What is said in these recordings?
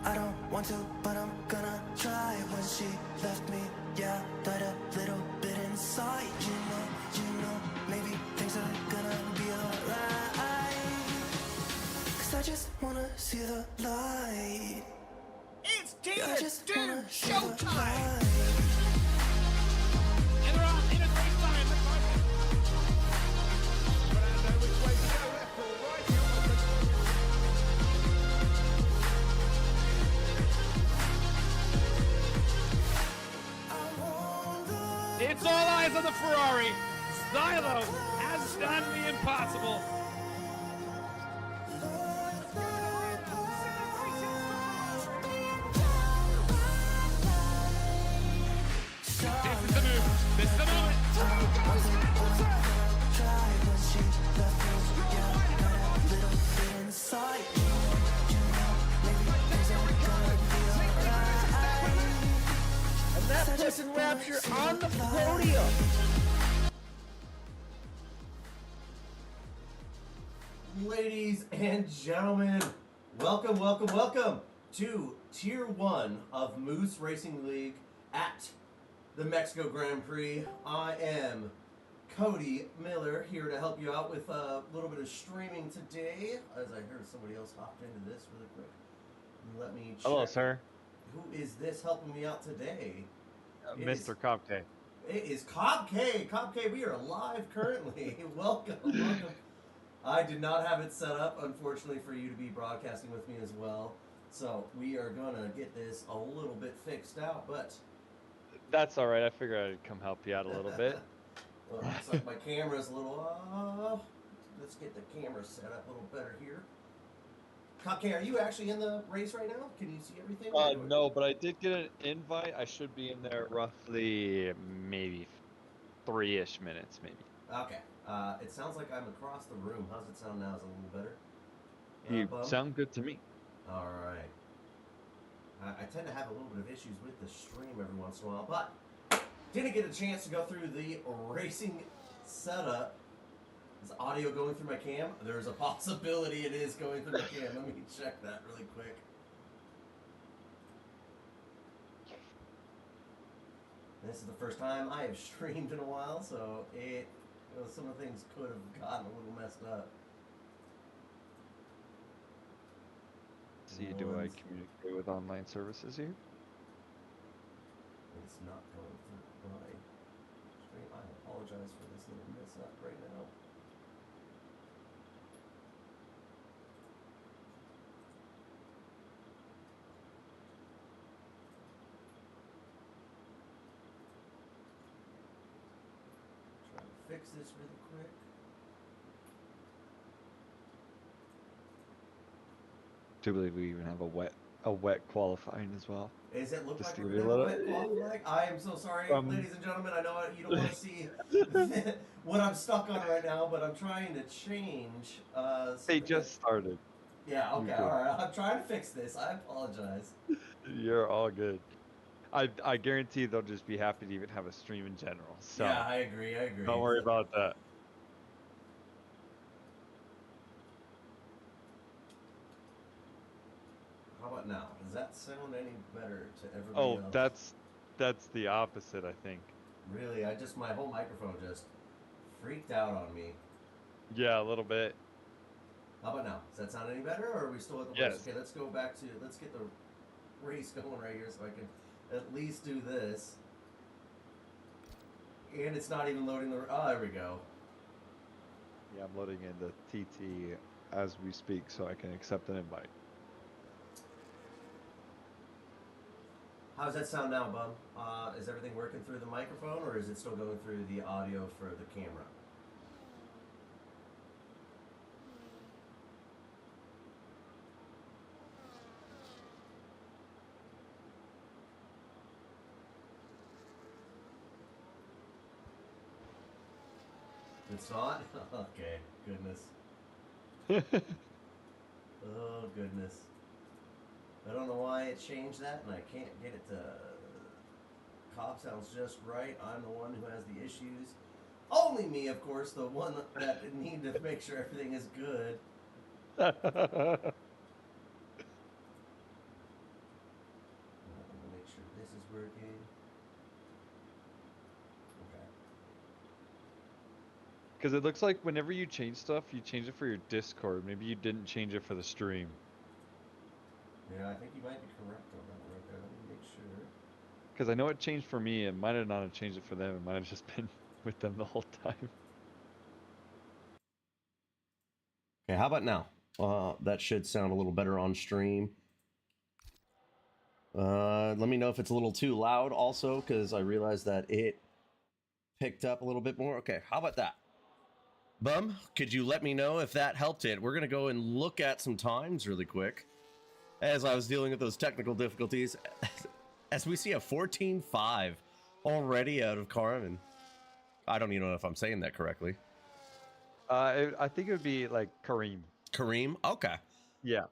I don't want to, but I'm gonna try. When she left me, yeah, died a little bit inside. You know, maybe things are gonna be alright. 'Cause I just wanna see the light. It's Tina Doom Showtime! And they're on in a great time. But I know which way to go, left or right. It's all eyes on the Ferrari. Stylo has done the impossible. This is the move. This is the moment. And that puts in Rapture on the podium. Ladies and gentlemen, welcome, welcome, welcome to Tier 1 of Moose Racing League at the Mexico Grand Prix. I am Cody Miller here to help you out with a little bit of streaming today. As I heard somebody else hopped into this really quick. Let me check. Hello, sir. Who is this helping me out today? Mr. Copke. It is Cobb K. Cobb K, we are live currently. Welcome, welcome. I did not have it set up, unfortunately, for you to be broadcasting with me as well. So we are going to get this a little bit fixed out, but... That's all right. I figured I'd come help you out a little bit. Well, looks like my camera's a little off. Let's get the camera set up a little better here. Cobb K, are you actually in the race right now? Can you see everything? No, but I did get an invite. I should be in there roughly maybe 3-ish minutes, maybe. Okay. It sounds like I'm across the room. How's it sound now? Is it a little better? You sound good to me. All right. I tend to have a little bit of issues with the stream every once in a while, but didn't get a chance to go through the racing setup. Is audio going through my cam? There's a possibility it is going through my cam. Let me check that really quick. This is the first time I have streamed in a while, so some of the things could have gotten a little messed up. See, do I communicate with online services here? It's not going through my stream. I apologize for this little mess up right now. Trying to fix this really quick. I believe we even have a wet qualifying as well. Does it look Just like to we're give you going a to have a little- wet qualifying? I am so sorry, ladies and gentlemen. I know you don't want to see what I'm stuck on right now, but I'm trying to change. They just started. Yeah, okay, all right. I'm trying to fix this. I apologize. You're all good. I guarantee they'll just be happy to even have a stream in general. So yeah, I agree. don't worry about that. How about now? Does that sound any better to everybody else? That's the opposite, I think. Really, my whole microphone just freaked out on me. Yeah, a little bit. How about now? Does that sound any better, or are we still at the Yes. race? Okay, let's go back to, let's get the race going right here so I can at least do this. And it's not even loading the, oh, there we go. Yeah, I'm loading in the TT as we speak so I can accept an invite. How's that sound now, Bum? Is everything working through the microphone, or is it still going through the audio for the camera? It's not? Okay, goodness. Oh, goodness. I don't know why it changed that, and I can't get it to... Cobb sounds just right. I'm the one who has the issues. Only me, of course, the one that need to make sure everything is good. Let me make sure this is working. Okay. Because it looks like whenever you change stuff, you change it for your Discord. Maybe you didn't change it for the stream. Yeah, I think you might be correct on that one right there. Let me make sure. Because I know it changed for me. It might have not have changed it for them. It might have just been with them the whole time. Okay, how about now? That should sound a little better on stream. Let me know if it's a little too loud also, because I realized that it picked up a little bit more. Okay, how about that? Bum, could you let me know if that helped it? We're going to go and look at some times really quick. As I was dealing with those technical difficulties, as we see a 14.5 already out of Carmen. I don't even know if I'm saying that correctly. I think it would be like Kareem. Kareem? Okay. Yeah.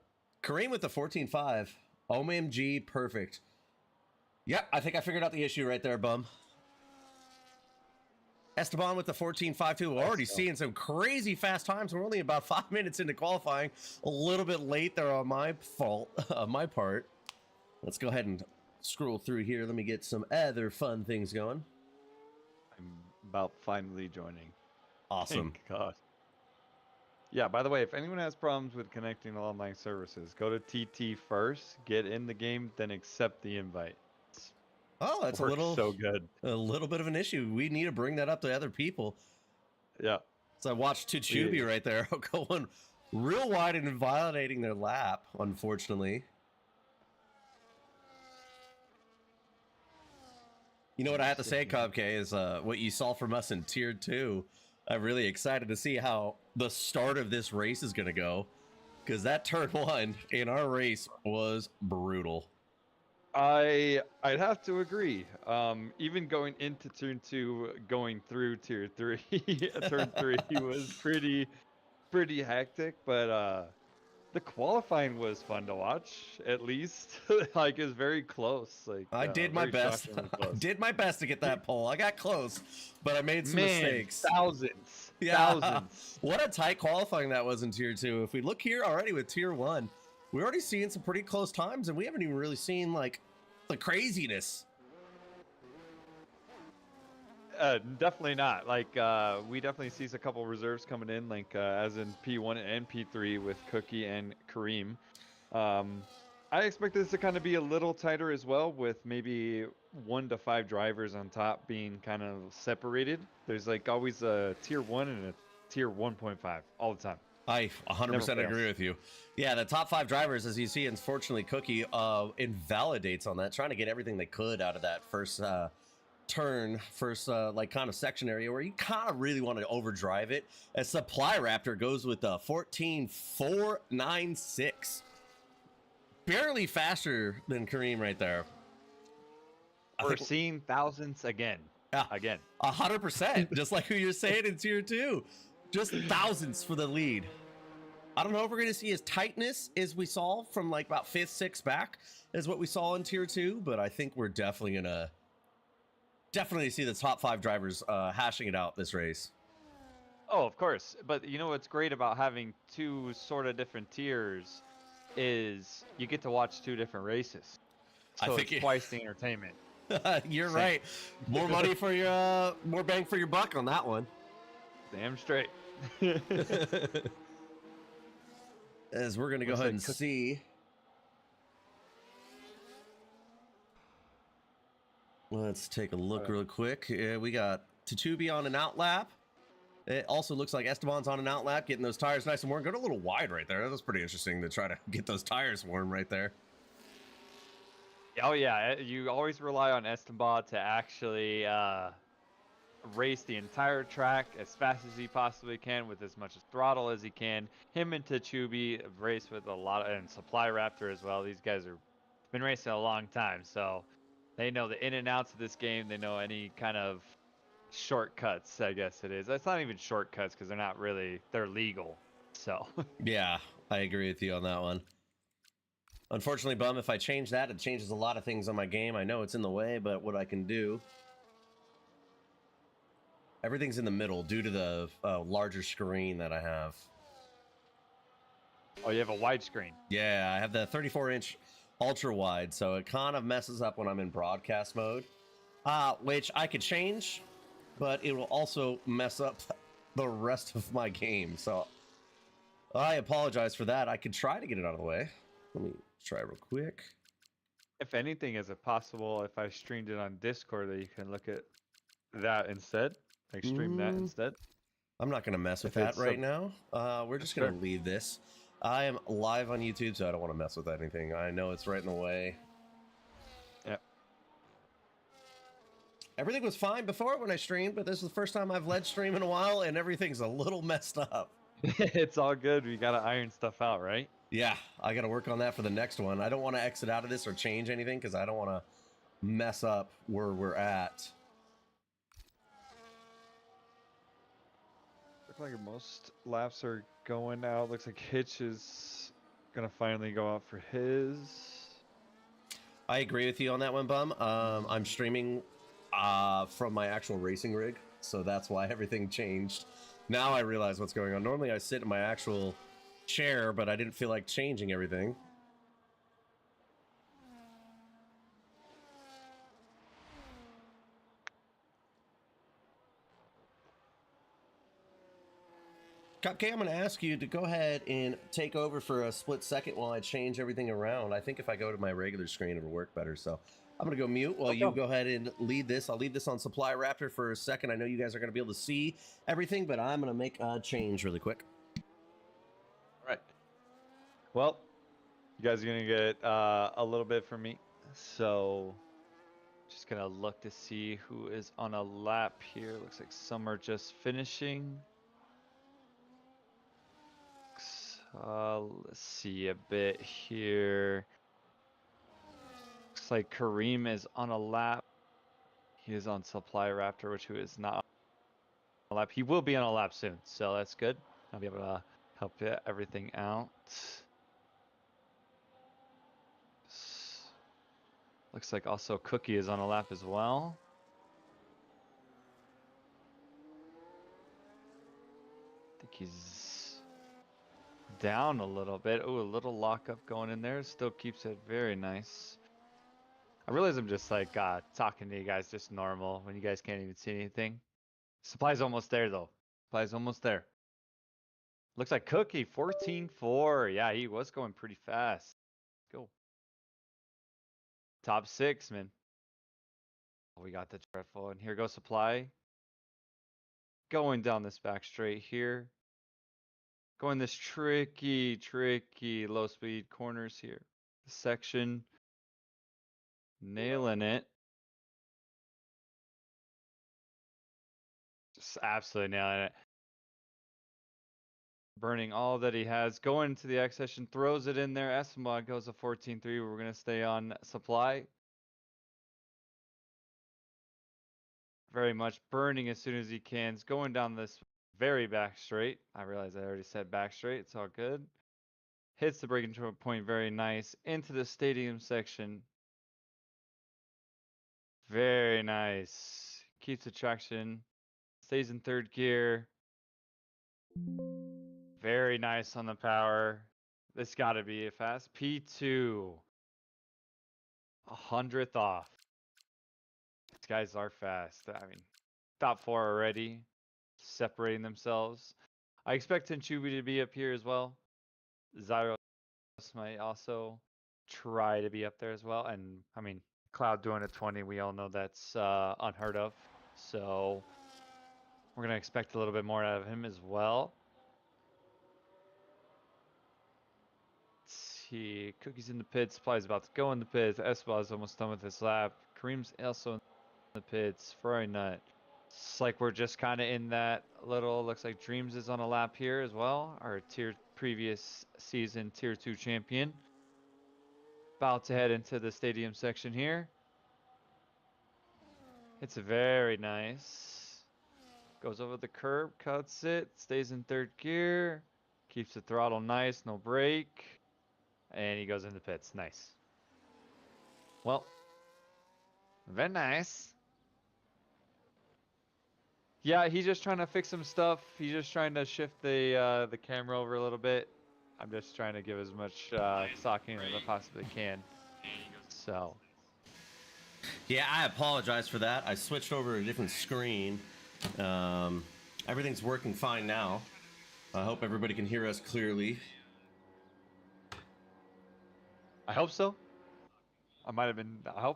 Kareem with the 14.5. OMG, perfect. Yep, I think I figured out the issue right there, Bum. Esteban with the 14.52. We're already seeing some crazy fast times. We're only about 5 minutes into qualifying. A little bit late there on my fault, my part. Let's go ahead and scroll through here. Let me get some other fun things going. I'm about finally joining. Awesome. Thank God. Yeah, by the way, if anyone has problems with connecting to online services, go to TT first, get in the game, then accept the invite. Oh, that's a Works so good. little bit of an issue. We need to bring that up to other people. Yeah. So I watched Tuchubi right there going real wide and violating their lap, unfortunately. You know what I have to say, Cubk, is what you saw from us in Tier 2. I'm really excited to see how the start of this race is going to go, because that turn 1 in our race was brutal. I'd have to agree. Even going into turn 2, going through tier 3, turn 3 was pretty hectic, but the qualifying was fun to watch. At least, like, it's very close. Like, I did my best. I did my best to get that pole. I got close, but I made some mistakes. Thousands. Yeah. Thousands. What a tight qualifying that was in Tier 2. If we look here already with Tier 1, we're already seeing some pretty close times, and we haven't even really seen, like, the craziness. Definitely not. Like, we definitely see a couple reserves coming in, like, as in P1 and P3 with Cookie and Kareem. I expect this to kind of be a little tighter as well, with maybe 1 to 5 drivers on top being kind of separated. There's like always a tier 1 and a tier 1.5 all the time. I 100% agree with you. Yeah, the top 5 drivers, as you see, unfortunately, Cookie invalidates on that, trying to get everything they could out of that first turn, like kind of section area where you kind of really want to overdrive it. As Supply Raptor goes with the 14.496. Barely faster than Kareem right there. We're seeing thousands again. Yeah, again. 100%. Just like who you're saying in Tier 2. Just thousands for the lead. I don't know if we're going to see as tightness as we saw from like about 5th, 6th back as what we saw in Tier 2, but I think we're definitely going to see the top 5 drivers hashing it out this race. Oh, of course. But you know what's great about having 2 sort of different tiers is you get to watch 2 different races. So it's twice the entertainment. You're Same. right. More money for your, more bang for your buck on that one. Damn straight. As we're gonna go Looks ahead like and see. Let's take a look real quick. We got Tatubi on an outlap. It also looks like Esteban's on an outlap, getting those tires nice and warm. Got a little wide right there. That was pretty interesting to try to get those tires warm right there. Oh yeah, you always rely on Esteban to actually race the entire track as fast as he possibly can with as much throttle as he can. Him and Tachubi race with a lot of, and Supply Raptor as well. These guys are been racing a long time, so they know the in and outs of this game. They know any kind of shortcuts, I guess it is. It's not even shortcuts because they're not really, they're legal. So Yeah, I agree with you on that one. Unfortunately, Bum, if I change that, it changes a lot of things on my game. I know it's in the way, but what I can do... Everything's in the middle due to the larger screen that I have. oh, you have a widescreen. Yeah, I have the 34-inch ultra wide, so it kind of messes up when I'm in broadcast mode, which I could change, but it will also mess up the rest of my game. So I apologize for that. I could try to get it out of the way. Let me try real quick. If anything, is it possible if I streamed it on Discord that you can look at that instead? Like stream that instead? I'm not going to mess with If that it's right now. We're just going Sure. to leave this. I am live on YouTube, so I don't want to mess with anything. I know it's right in the way. Yep. Everything was fine before when I streamed, but this is the first time I've led stream in a while, and everything's a little messed up. It's all good. We gotta iron stuff out, right? Yeah, I got to work on that for the next one. I don't want to exit out of this or change anything because I don't want to mess up where we're at. Looks like most laps are going out. Looks like Hitch is gonna finally go out for his. I agree with you on that one, Bum. I'm streaming from my actual racing rig, so that's why everything changed. Now I realize what's going on. Normally I sit in my actual chair, but I didn't feel like changing everything. Cupcake, I'm going to ask you to go ahead and take over for a split second while I change everything around. I think if I go to my regular screen, it'll work better. So I'm going to go mute while you go ahead and lead this. I'll leave this on Supply Raptor for a second. I know you guys are going to be able to see everything, but I'm going to make a change really quick. All right. Well, you guys are gonna get a little bit from me. So just gonna look to see who is on a lap here. Looks like some are just finishing. Let's see a bit here. Looks like Kareem is on a lap. He is on Supply Raptor, which who is not on a lap. He will be on a lap soon, so that's good. I'll be able to help everything out. Looks like also Cookie is on a lap as well. I think he's down a little bit. Oh, a little lockup going in there. Still keeps it very nice. I realize I'm just like talking to you guys just normal when you guys can't even see anything. Supply's almost there though. Supply's almost there. Looks like Cookie 14-4. Yeah, he was going pretty fast. Go. Top 6, man. Oh, we got the dreadful, and here goes Supply. Going down this back straight here. Going this tricky low speed corners here. This section. Nailing it. Just absolutely nailing it. Burning all that he has. Going into the X session. Throws it in there. Esmod goes to 14-3. We're going to stay on Supply. Very much burning as soon as he can. He's going down this very back straight. I realize I already said back straight. It's all good. Hits the braking point very nice. Into the stadium section. Very nice. Keeps the traction. Stays in third gear. Very nice on the power. This got to be a fast P2. 100th off. guys are fast. I mean, top 4 already, separating themselves. I expect Tenchubi to be up here as well. Zyros might also try to be up there as well. And I mean, Cloud doing a 20, we all know that's unheard of. So we're going to expect a little bit more out of him as well. Let's see. Cookie's in the pits. Supply's about to go in the pits. Esbal's almost done with his lap. Kareem's also in the pits. Ferrari Nut. It's like we're just kind of in that little, looks like Dreams is on a lap here as well. Our previous season tier 2 champion. About to head into the stadium section here. It's very nice. Goes over the curb, cuts it, stays in 3rd gear. Keeps the throttle nice, no brake. And he goes in the pits. Nice. Well, very nice. Yeah, he's just trying to fix some stuff. He's just trying to shift the camera over a little bit. I'm just trying to give as much socking as I possibly can. So. Yeah, I apologize for that. I switched over to a different screen. Everything's working fine now. I hope everybody can hear us clearly. I hope so. I hope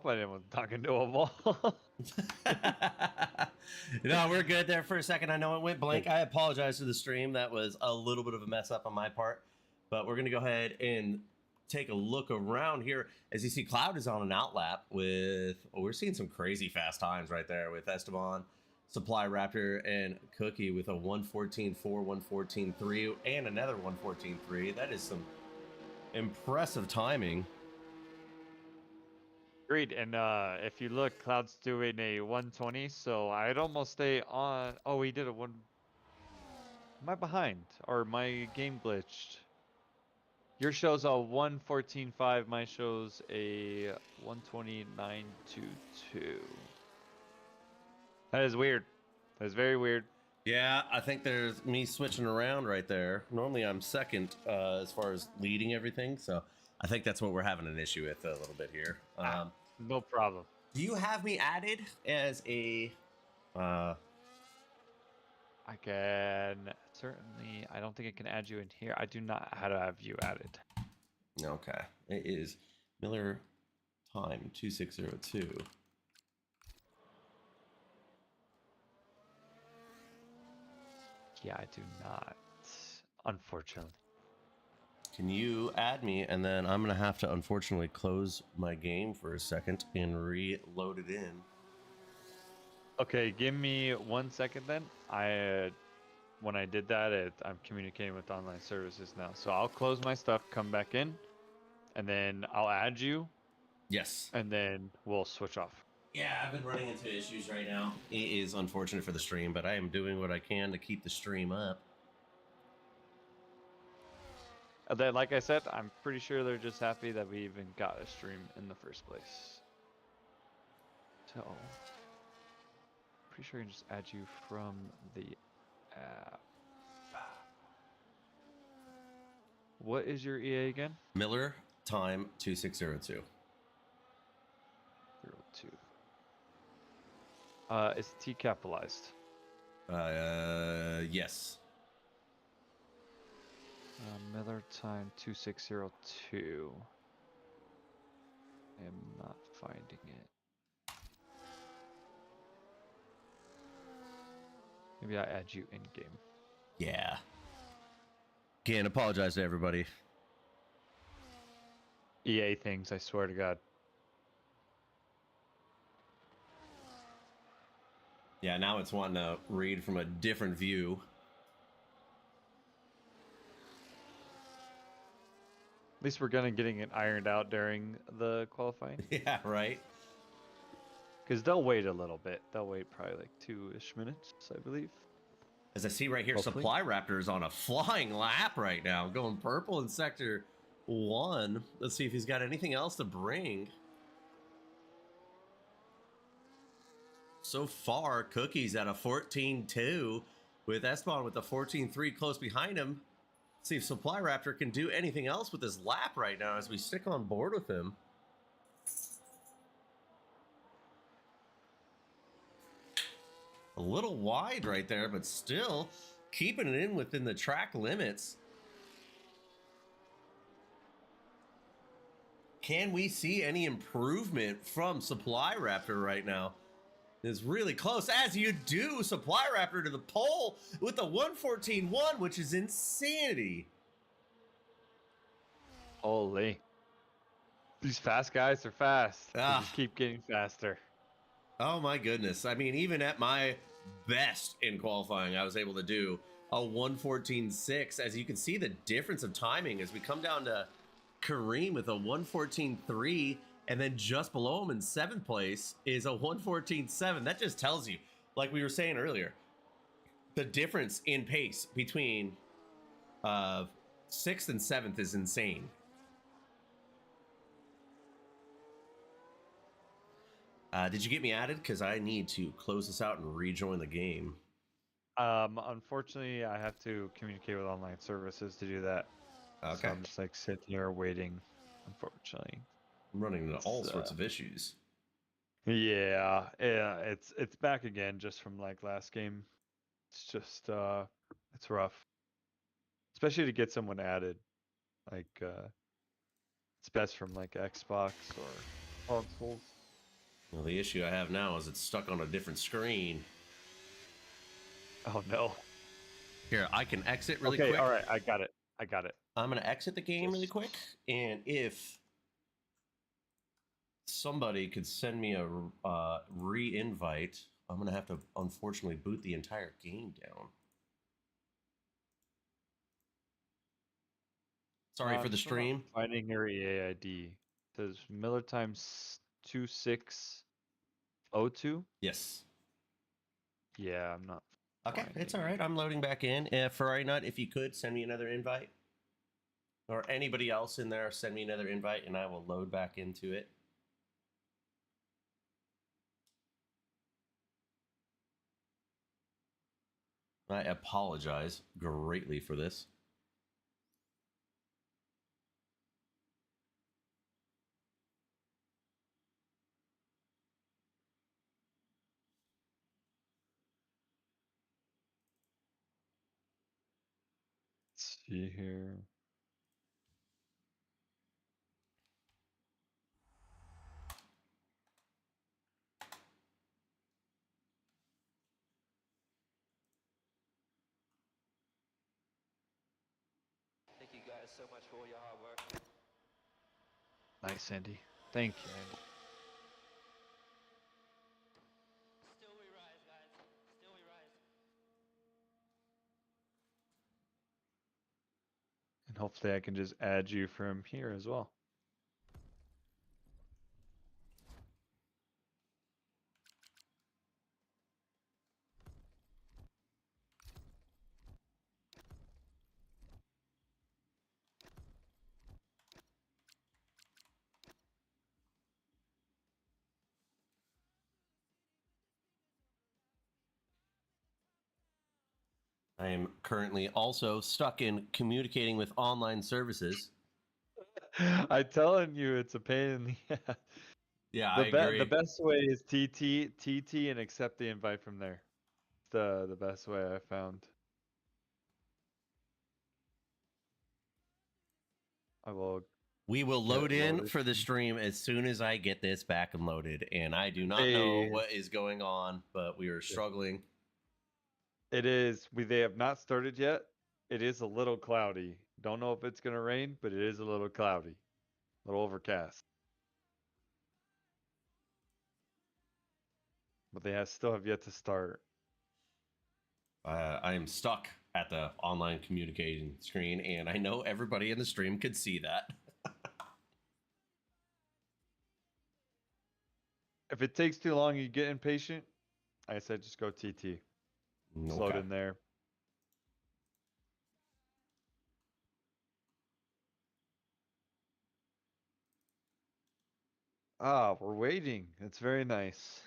I didn't was talking to a wall. No, we're good there for a second. I know it went blank. I apologize to the stream. That was a little bit of a mess up on my part. But we're going to go ahead and take a look around here. As you see, Cloud is on an outlap with... Oh, we're seeing some crazy fast times right there with Esteban, Supply Raptor, and Cookie with a 1:14.4, 1:14.3, and another 1:14.3. That is some impressive timing. Agreed. And if you look, Cloud's doing a 120, so I'd almost stay on. Oh, he did a 1. Am I behind? Or my game glitched? Your show's a 1:14.5. Mine shows a 1:29.22. That is weird. That is very weird. Yeah, I think there's me switching around right there. Normally I'm second as far as leading everything, so I think that's what we're having an issue with a little bit here. No problem. Do you have me added as a... I can certainly... I don't think I can add you in here. I do not how to have you added. Okay. It is Miller Time 2602. Yeah, I do not. Unfortunately. Can you add me? And then I'm going to have to unfortunately close my game for a second and reload it in. Okay, give me 1 second then. When I did that, I'm communicating with online services now. So I'll close my stuff, come back in, and then I'll add you. Yes. And then we'll switch off. Yeah, I've been running into issues right now. It is unfortunate for the stream, but I am doing what I can to keep the stream up. And then, like I said, I'm pretty sure they're just happy that we even got a stream in the first place. So, pretty sure I can just add you from the app. What is your EA again? Miller Time 2602. 02. Is T capitalized? Yes. Miller Time 2602. I am not finding it. Maybe I add you in game. Yeah. Again, apologize to everybody. EA things, I swear to God. Yeah, now it's wanting to read from a different view. At least we're getting it ironed out during the qualifying. Yeah, right. Because they'll wait a little bit. They'll wait probably like 2-ish minutes, I believe. As I see right here, Hopefully. Supply Raptor is on a flying lap right now, going purple in Sector 1. Let's see if he's got anything else to bring. So far, Cookie's at a 14-2 with Esteban with a 14-3 close behind him. See if Supply Raptor can do anything else with his lap right now as we stick on board with him. A little wide right there, but still keeping it in within the track limits. Can we see any improvement from Supply Raptor right now? It's really close, as you do. Supply Raptor to the pole with the 114.1, which is insanity. Holy. These fast guys are fast. They Ah. just keep getting faster. Oh my goodness. I mean, even at my best in qualifying, I was able to do a 114.6. As you can see, the difference of timing as we come down to Kareem with a 114.3, and then just below him in 7th place is a 114.7. That just tells you, like we were saying earlier, the difference in pace between 6th and 7th is insane. Did you get me added? Because I need to close this out and rejoin the game. Unfortunately, I have to communicate with online services to do that. Okay. So I'm just like sitting here waiting, unfortunately. I'm running into all sorts of issues. Yeah, it's back again just from like last game. It's just it's rough. Especially to get someone added. Like it's best from like Xbox or consoles. Well, the issue I have now is it's stuck on a different screen. Oh no. Here, I can exit really quick. Okay, all right, I got it. I'm going to exit the game really quick, and if somebody could send me a re-invite, I'm going to have to unfortunately boot the entire game down. Sorry for the stream. Finding your EA ID. It says Miller times 2602. Yes. Yeah, I'm not. Okay, it's all right. I'm loading back in. Ferrari Nut, if you could send me another invite, or anybody else in there, send me another invite, and I will load back into it. I apologize greatly for this. Let's see here. Thank you guys so much for all your hard work. Nice, Andy. Thank you, Andy. Still we rise, guys. Still we rise. And hopefully I can just add you from here as well. I am currently also stuck in communicating with online services. I'm telling you, it's a pain in the ass. Yeah, I agree. The best way is TT, and accept the invite from there. The best way I found. We will load in for the stream as soon as I get this back and loaded, and I do not know what is going on, but we are struggling. It is. They have not started yet. It is a little cloudy. Don't know if it's gonna rain, but it is a little cloudy, a little overcast. But they still have yet to start. I am stuck at the online communicating screen, and I know everybody in the stream could see that. If it takes too long, you get impatient. I said just go TT. Load in there. Ah, we're waiting. It's very nice.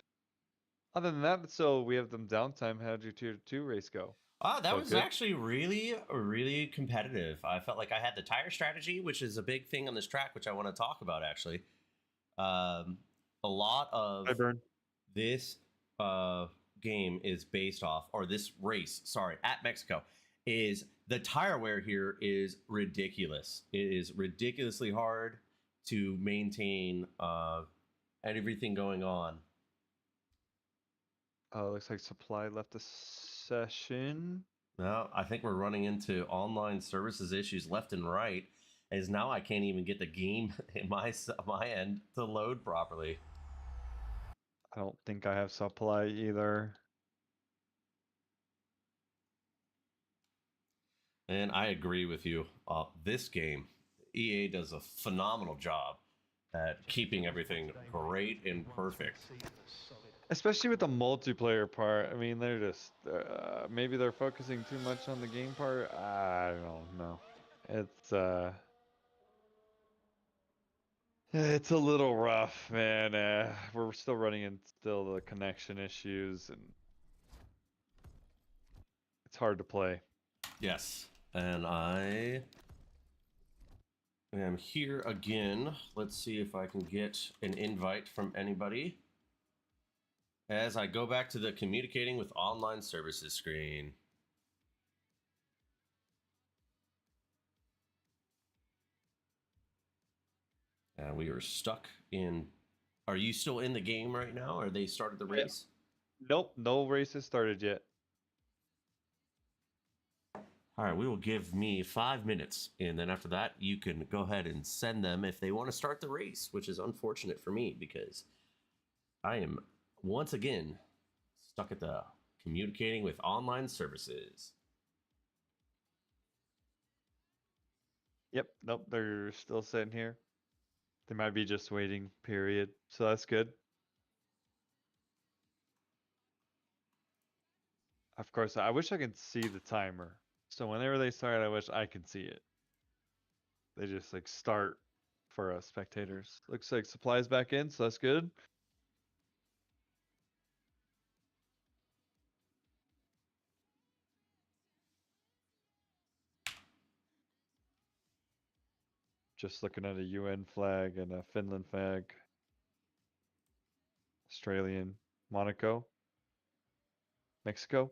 Other than that, so we have them downtime. How did your tier 2 race go? That was actually really competitive. I felt like I had the tire strategy, which is a big thing on this track, which I want to talk about actually. A lot of this game is based off, or this race, sorry, at Mexico, is the tire wear here is ridiculous. It is ridiculously hard to maintain everything going on. Looks like supply left the session. No, I think we're running into online services issues left and right, as now I can't even get the game in my end to load properly. I don't think I have supply either. And I agree with you. This game, EA does a phenomenal job at keeping everything great and perfect. Especially with the multiplayer part. I mean, they're just maybe they're focusing too much on the game part. I don't know. It's a little rough, man. We're still running into still the connection issues, and it's hard to play. Yes, and I am here again. Let's see if I can get an invite from anybody. As I go back to the communicating with online services screen. And we are stuck in. Are you still in the game right now? Or they started the race? Nope, no race has started yet. All right, we will give me 5 minutes. And then after that, you can go ahead and send them if they want to start the race, which is unfortunate for me because I am once again stuck at the communicating with online services. Yep, nope, they're still sitting here. They might be just waiting, period. So that's good. Of course, I wish I could see the timer. So whenever they start, I wish I could see it. They just like start for us spectators. Looks like supplies back in, so that's good. Just looking at a UN flag and a Finland flag. Australian, Monaco, Mexico.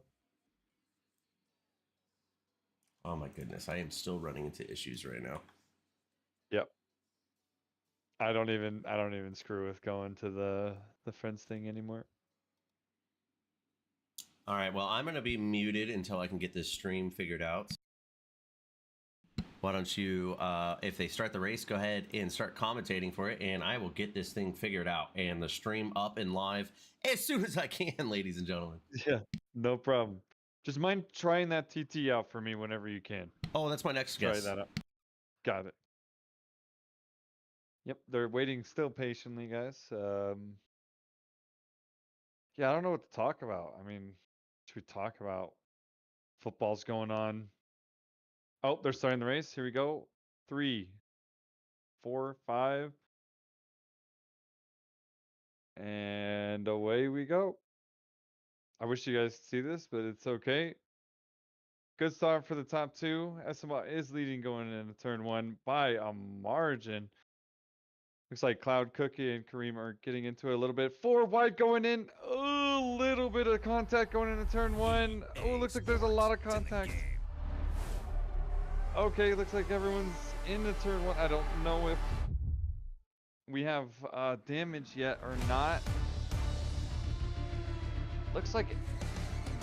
Oh my goodness, I am still running into issues right now. Yep. I don't even screw with going to the fence thing anymore. All right, well, I'm going to be muted until I can get this stream figured out. Why don't you, if they start the race, go ahead and start commentating for it, and I will get this thing figured out and the stream up and live as soon as I can, ladies and gentlemen. Yeah, no problem. Just mind trying that TT out for me whenever you can. Oh, that's my next guest. Try that out. Got it. Yep, they're waiting still patiently, guys. Yeah, I don't know what to talk about. I mean, should we talk about football's going on? Oh, they're starting the race. Here we go. 3, 4, 5. And away we go. I wish you guys could see this, but it's okay. Good start for the top two. SML is leading going into turn 1 by a margin. Looks like Cloud, Cookie, and Kareem are getting into it a little bit. 4 wide going in. A little bit of contact going into turn 1. Oh, looks like there's a lot of contact. Okay, looks like everyone's in the turn 1. I don't know if we have damage yet or not. Looks like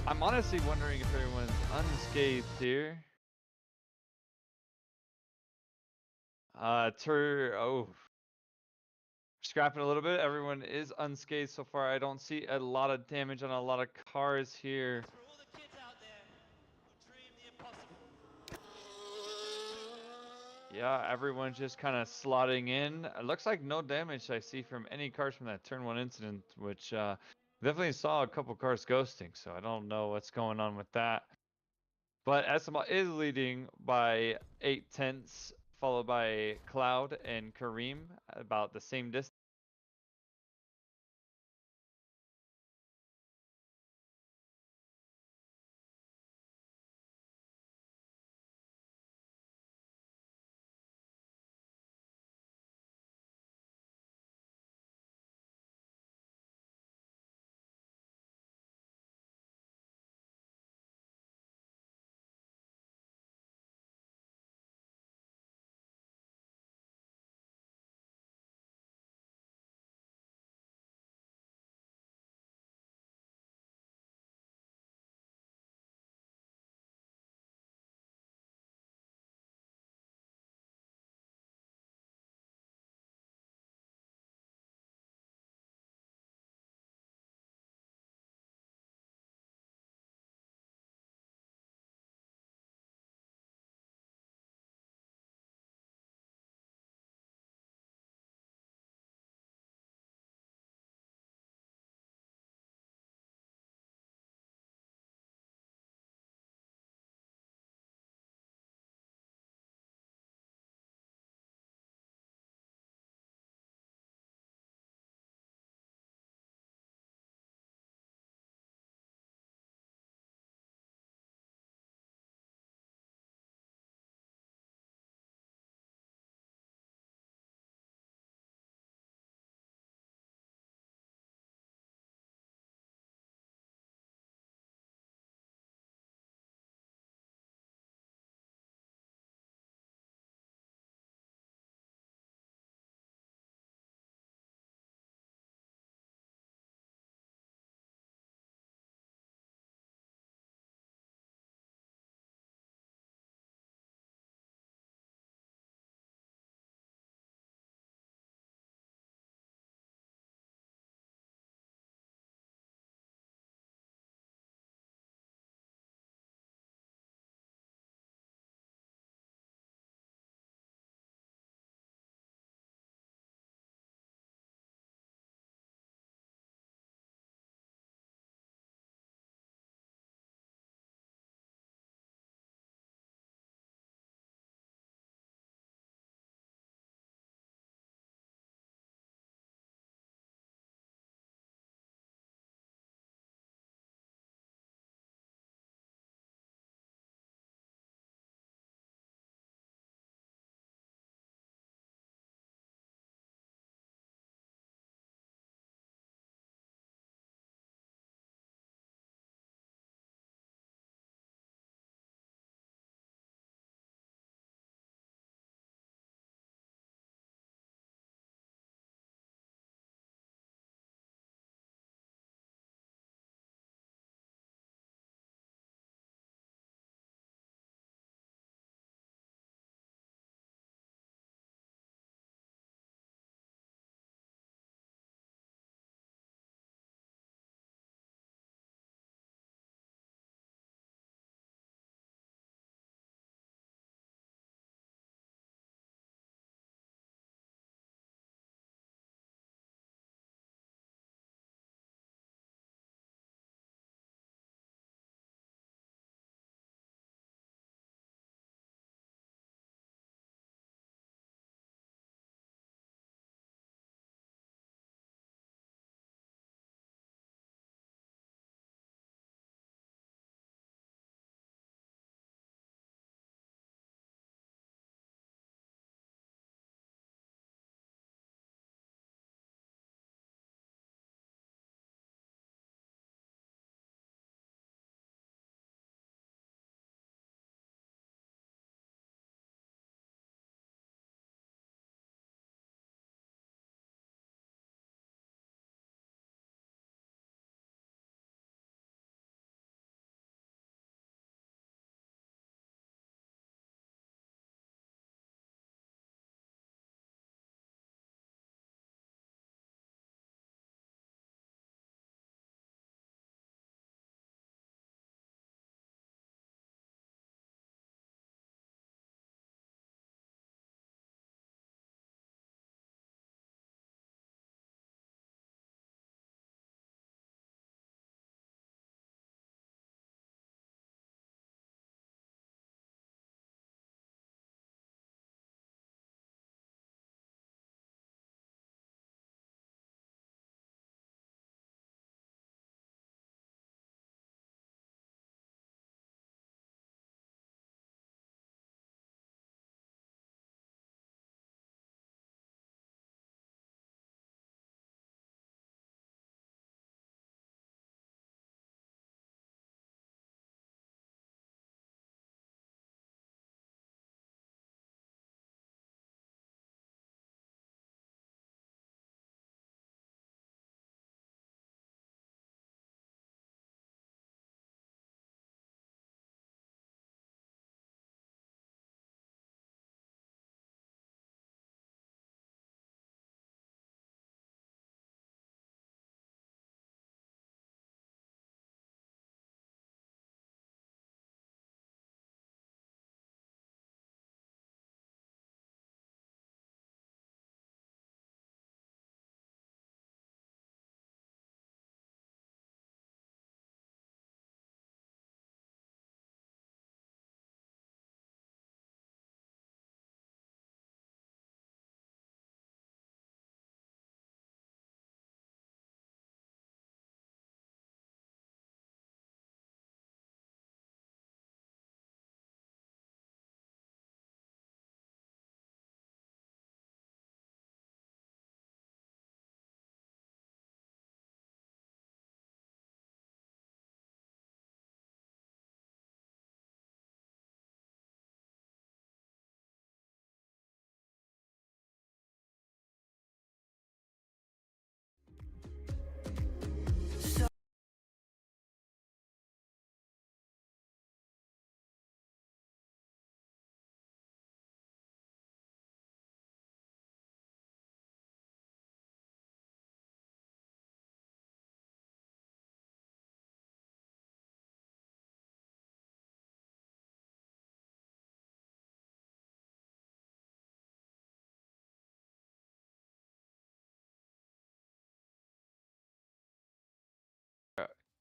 I'm honestly wondering if everyone's unscathed here. Scrapping a little bit. Everyone is unscathed so far. I don't see a lot of damage on a lot of cars here. For all the kids out there who dream the impossible. Yeah, everyone's just kind of slotting in. It looks like no damage I see from any cars from that turn 1 incident, which definitely saw a couple cars ghosting, so I don't know what's going on with that. But SML is leading by 8/10, followed by Cloud and Kareem, about the same distance.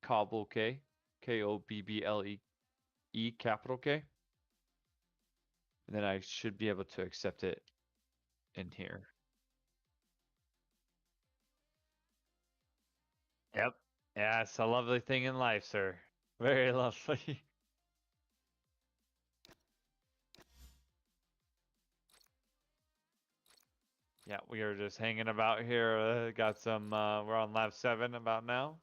Cobble K, Kobble capital K, and then I should be able to accept it in here. Yep. Yeah, it's a lovely thing in life, sir. Very lovely. Yeah, we are just hanging about here. Got some, we're on lap 7 about now.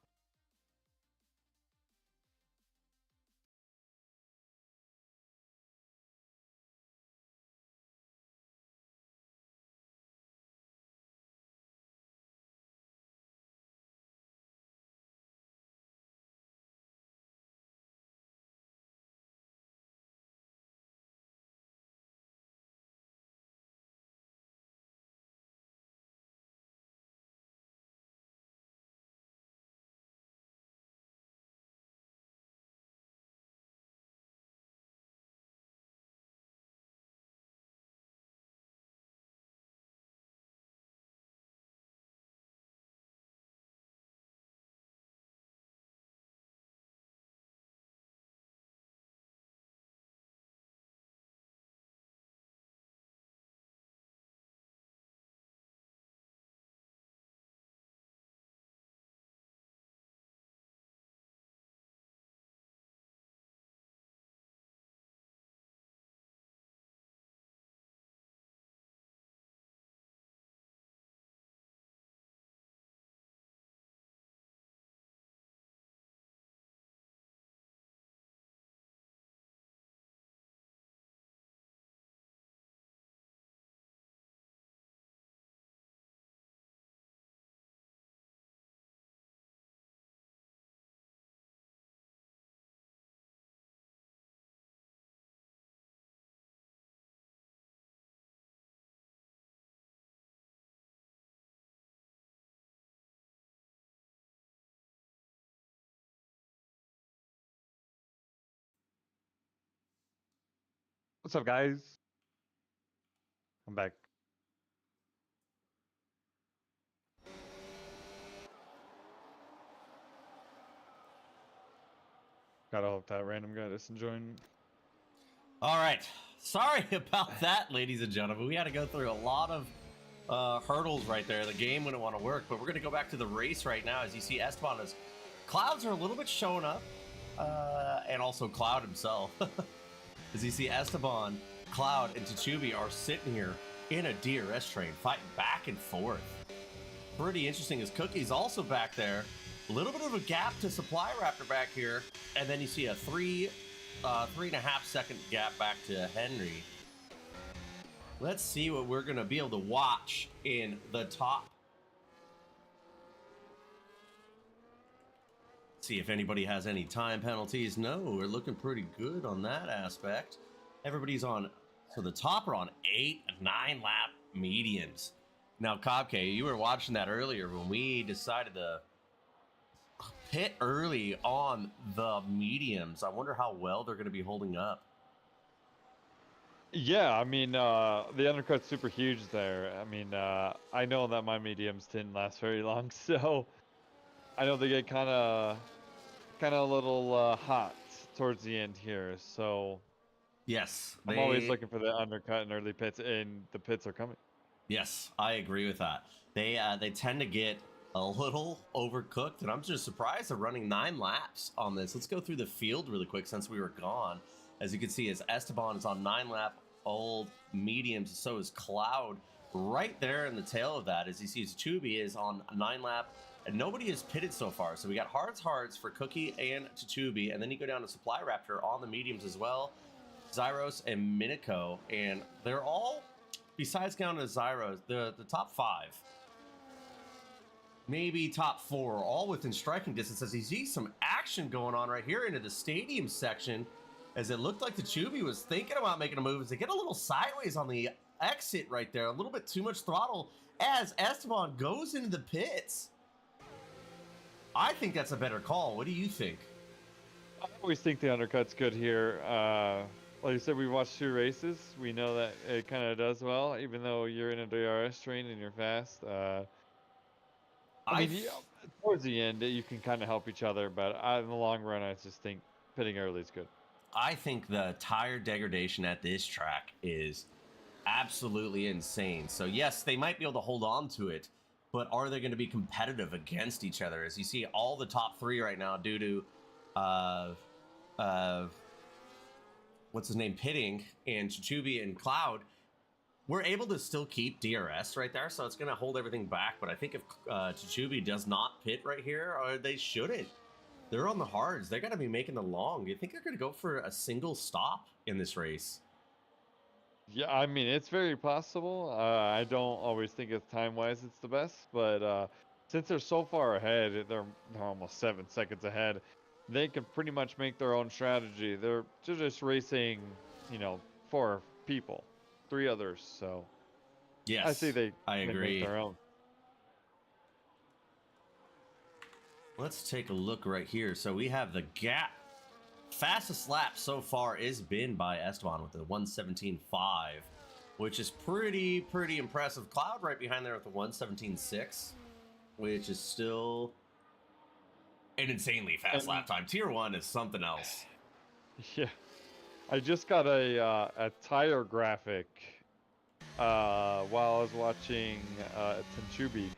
What's up, guys? I'm back. Gotta hope that random guy doesn't join. All right. Sorry about that, ladies and gentlemen. We had to go through a lot of hurdles right there. The game wouldn't want to work, but we're going to go back to the race right now. As you see, Esteban is clouds are a little bit showing up, and also Cloud himself. As you see, Esteban, Cloud, and Tachubi are sitting here in a DRS train, fighting back and forth. Pretty interesting. As Cookie's also back there. A little bit of a gap to Supply Raptor back here, and then you see a 3.5 second gap back to Henry. Let's see what we're gonna be able to watch in the top. See if anybody has any time penalties. No, we're looking pretty good on that aspect. Everybody's on, so the top are on 8 and 9 lap mediums. Now, Cobk, you were watching that earlier when we decided to pit early on the mediums. I wonder how well they're going to be holding up. Yeah, I mean, the undercut's super huge there. I mean, I know that my mediums didn't last very long, so I know they get kind of a little hot towards the end here. So Yes, I'm always looking for the undercut and early pits, and the pits are coming. Yes, I agree with that. They tend to get a little overcooked, and I'm just surprised they're running 9 laps on this. Let's go through the field really quick since we were gone. As you can see, as Esteban is on 9 lap old mediums, so is Cloud right there in the tail of that. As you see, Tachubi is on 9 lap, and nobody has pitted so far. So we got hards for Cookie and Tachubi, and then you go down to Supply Raptor on the mediums as well. Zyros and Minico, and they're all, besides down to Zyros, the top 5. Maybe top 4, all within striking distance. As you see some action going on right here into the stadium section, as it looked like the Tachubi was thinking about making a move as they get a little sideways on the exit right there, a little bit too much throttle as Esteban goes into the pits. I think that's a better call. What do you think? I always think the undercut's good here. Like I said, we watched 2 races. We know that it kind of does well, even though you're in a DRS train and you're fast. I mean, towards the end, you can kind of help each other, but in the long run, I just think pitting early is good. I think the tire degradation at this track is absolutely insane. So yes, they might be able to hold on to it, but are they going to be competitive against each other? As you see, all the top three right now, due to what's his name, pitting, and Chichubi and Cloud, we're able to still keep DRS right there, so it's going to hold everything back. But I think if Chichubi does not pit right here, or they shouldn't, they're on the hards. They're going to be making the long. You think they're going to go for a single stop in this race? Yeah, I mean, it's very possible. I don't always think it's time-wise it's the best, but since they're so far ahead, they're almost 7 seconds ahead, they can pretty much make their own strategy. They're just racing, 4 people, 3 others, so Yes, I see they I can agree. make their own. Let's take a look right here. So we have the gap. Fastest lap so far is been by Esteban with the 1:17.5, which is pretty impressive. Cloud right behind there with the 1:17.6, which is still an insanely fast lap time. Tier 1 is something else. Yeah, I just got a tire graphic while I was watching Tenchubi.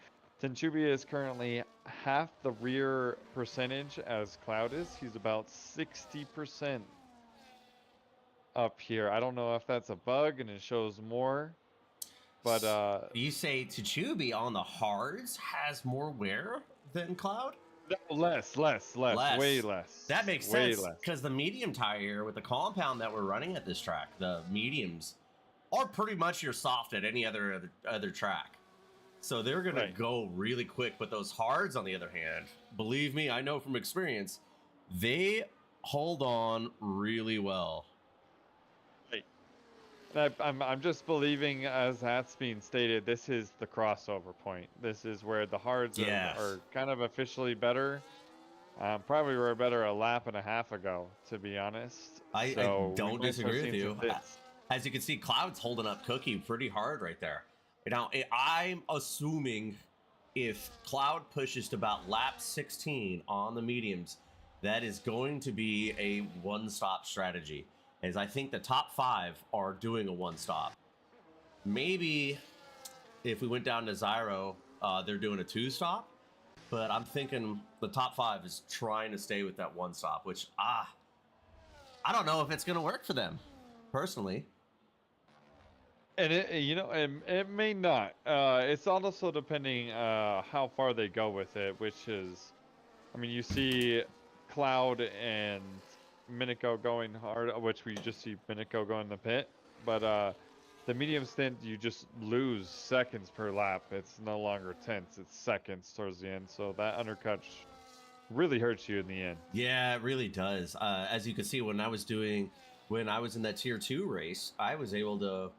Tenchubi is currently half the rear percentage as Cloud is. He's about 60% up here. I don't know if that's a bug and it shows more, but You say Chichubi on the hards has more wear than Cloud? no, less, way less. That makes way sense less. because the medium tire here with the compound that we're running at this track, the mediums are pretty much your soft at any other track. So they're going to go really quick. But those hards, on the other hand, believe me, I know from experience, they hold on really well. I'm just believing, as that's being stated, this is the crossover point. This is where the hards are kind of officially better. Probably were better a lap and a half ago, to be honest. I don't disagree with you. As you can see, Cloud's holding up Cookie pretty hard right there. Now, I'm assuming if Cloud pushes to about lap 16 on the mediums, that is going to be a one-stop strategy. As I think the top 5 are doing a one-stop. Maybe if we went down to Zyro, they're doing a 2-stop. But I'm thinking the top 5 is trying to stay with that one-stop, which, I don't know if it's going to work for them, personally. And it may not. It's also depending how far they go with it, which is, I mean, you see Cloud and Pinnacle going hard, which we just see Pinnacle going in the pit, but the medium stint, you just lose seconds per lap. It's no longer tenths, it's seconds towards the end, so that undercut really hurts you in the end. Yeah, it really does. As you can see, when I was in that tier 2 race, I was able to,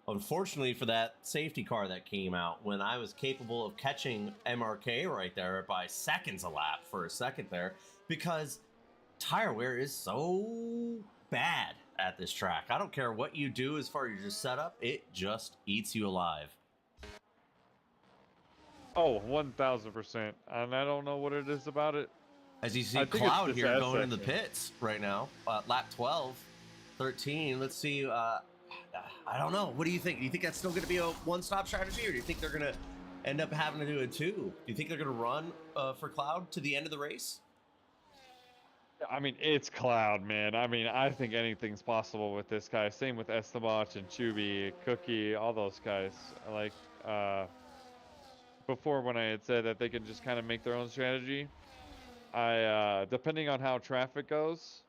unfortunately for that safety car that came out, when I was capable of catching MRK right there by seconds a lap for a second there, because tire wear is so bad at this track. I don't care what you do as far as your setup, it just eats you alive. Oh, 1000%. And I don't know what it is about it. As you see, Cloud here going in the pits right now, lap 12, 13. Let's see. I don't know. What do you think? Do you think that's still going to be a one-stop strategy, or do you think they're going to end up having to do a 2? Do you think they're going to run for Cloud to the end of the race? I mean, it's Cloud, man. I mean, I think anything's possible with this guy. Same with Esteban and Chubi, Cookie, all those guys. Like, before when I had said that they can just kind of make their own strategy, depending on how traffic goes,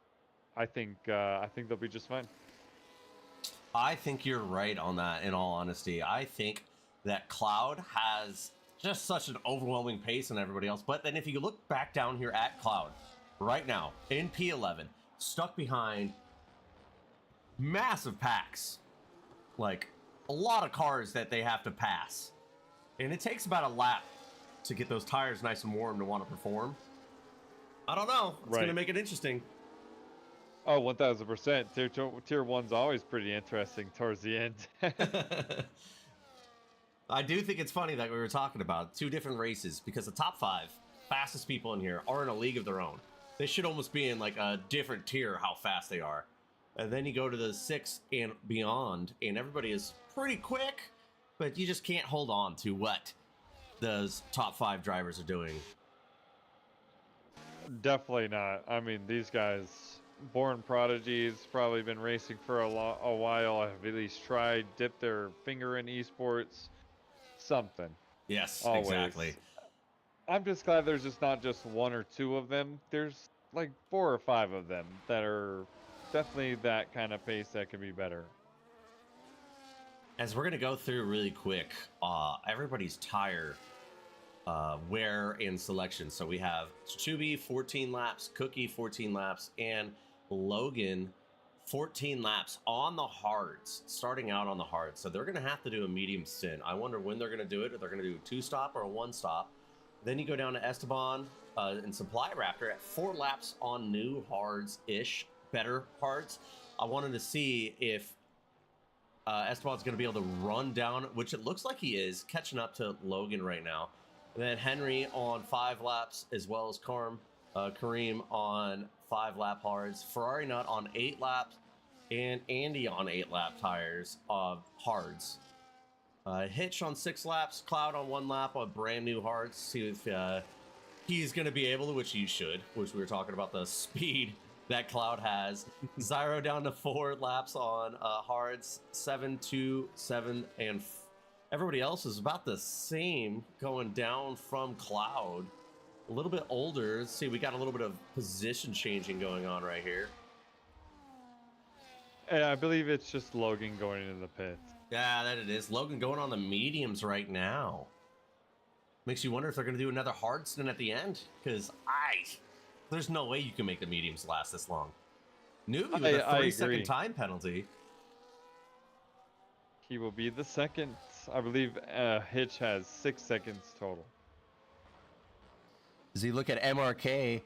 I think they'll be just fine. I think you're right on that, in all honesty. I think that Cloud has just such an overwhelming pace on everybody else. But then if you look back down here at Cloud, right now, in P11, stuck behind massive packs. Like, a lot of cars that they have to pass. And it takes about a lap to get those tires nice and warm to want to perform. I don't know. It's going to make it interesting. Oh, 1000%. Tier 1's always pretty interesting towards the end. I do think it's funny that we were talking about 2 different races, because the top 5, fastest people in here are in a league of their own. They should almost be in like a different tier how fast they are. And then you go to the 6 and beyond, and everybody is pretty quick, but you just can't hold on to what those top 5 drivers are doing. Definitely not. I mean, these guys, born prodigies, probably been racing for a while. Have at least tried, dipped their finger in esports, something. Yes, Always. exactly. I'm just glad there's just not just 1 or 2 of them. There's like 4 or 5 of them that are definitely that kind of pace that could be better. As we're gonna go through really quick, everybody's tire wear and selection. So we have Chubi 14 laps, Cookie 14 laps, and Logan 14 laps on the hards, starting out on the hards. So they're gonna have to do a medium stint. I wonder when they're gonna do it. If they're gonna do a 2-stop or a 1-stop. Then you go down to Esteban and Supply Raptor at 4 laps on new hards-ish, better hards. I wanted to see if Esteban's going to be able to run down, which it looks like he is, catching up to Logan right now. And then Henry on 5 laps, as well as Kareem on 5-lap hards. Ferrari Nut on 8 laps, and Andy on 8-lap tires of hards. Hitch on 6 laps, Cloud on 1 lap on brand new hards. See if he's going to be able to, which he should, which we were talking about the speed that Cloud has. Zyro down to 4 laps on hards, 7, 2, 7, and everybody else is about the same going down from Cloud. A little bit older. Let's see, we got a little bit of position changing going on right here. And I believe it's just Logan going into the pits. Yeah, that it is. Logan going on the mediums right now. Makes you wonder if they're going to do another hard stint at the end, because there's no way you can make the mediums last this long. Newbie with a 3-second time penalty. He will be the second. I believe Hitch has 6 seconds total. As you look at MRK,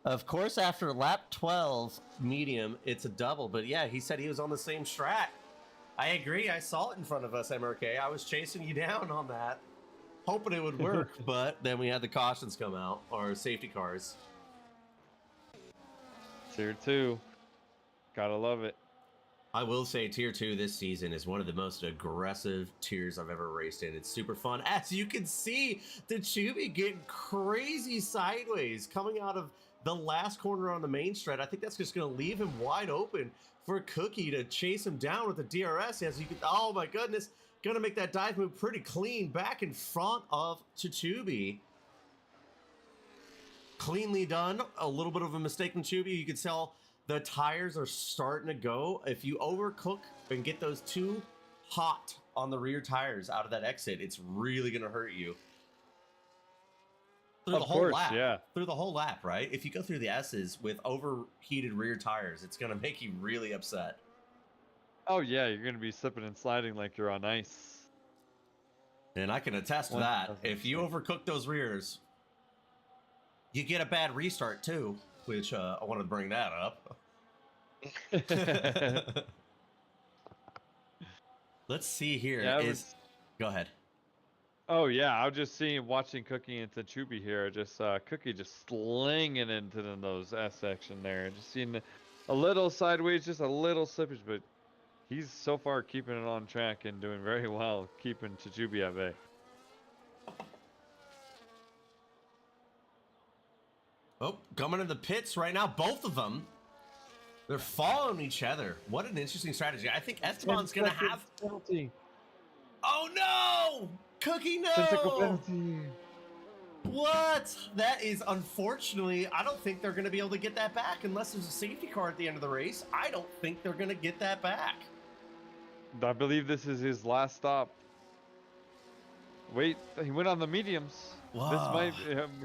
of course, after lap 12 medium, it's a double. But yeah, he said he was on the same strat. I agree. I saw it in front of us, MRK. I was chasing you down on that, hoping it would work. But then we had the cautions come out, or safety cars. Tier 2. Gotta love it. I will say Tier 2 this season is one of the most aggressive tiers I've ever raced in. It's super fun. As you can see, the Chubi getting crazy sideways coming out of the last corner on the main stretch. I think that's just going to leave him wide open for Cookie to chase him down with the DRS. As you can, oh my goodness, going to make that dive move pretty clean back in front of Chubi. Cleanly done. A little bit of a mistake from Chubi. You can tell the tires are starting to go. If you overcook and get those too hot on the rear tires out of that exit, it's really going to hurt you. Through the whole lap. Yeah. Through the whole lap, right? If you go through the S's with overheated rear tires, it's going to make you really upset. Oh, yeah. You're going to be slipping and sliding like you're on ice. And I can attest to that. If you overcook those rears, you get a bad restart too, which I wanted to bring that up. Let's see here. Yeah, Go ahead. Oh yeah, I was just watching Cookie into Chubi here. Just Cookie just slinging into those S section there. Just seeing a little sideways, just a little slippage, but he's so far keeping it on track and doing very well, keeping Chubi at bay. Oh, coming in the pits right now, both of them. They're following each other. What an interesting strategy. I think Esteban's going to have... penalty. Oh, no! Cookie, no! Penalty. What? That is, unfortunately, I don't think they're going to be able to get that back unless there's a safety car at the end of the race. I don't think they're going to get that back. I believe this is his last stop. Wait, he went on the mediums. Wow.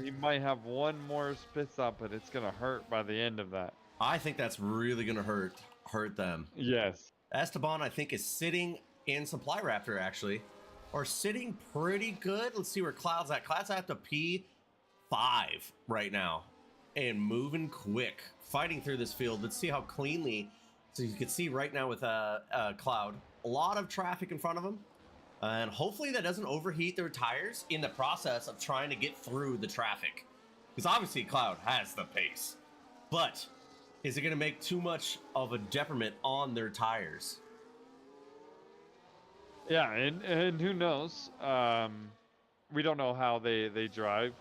He might have one more pit stop, but it's going to hurt by the end of that. I think that's really going to hurt them. Yes. Esteban, I think, is sitting in Supply Raptor, actually. Or sitting pretty good. Let's see where Cloud's at. Cloud's at the P5 right now. And moving quick. Fighting through this field. Let's see how cleanly. So you can see right now with Cloud. A lot of traffic in front of him. And hopefully that doesn't overheat their tires in the process of trying to get through the traffic. Because obviously Cloud has the pace. But is it going to make too much of a detriment on their tires? Yeah, and who knows? We don't know how they drive,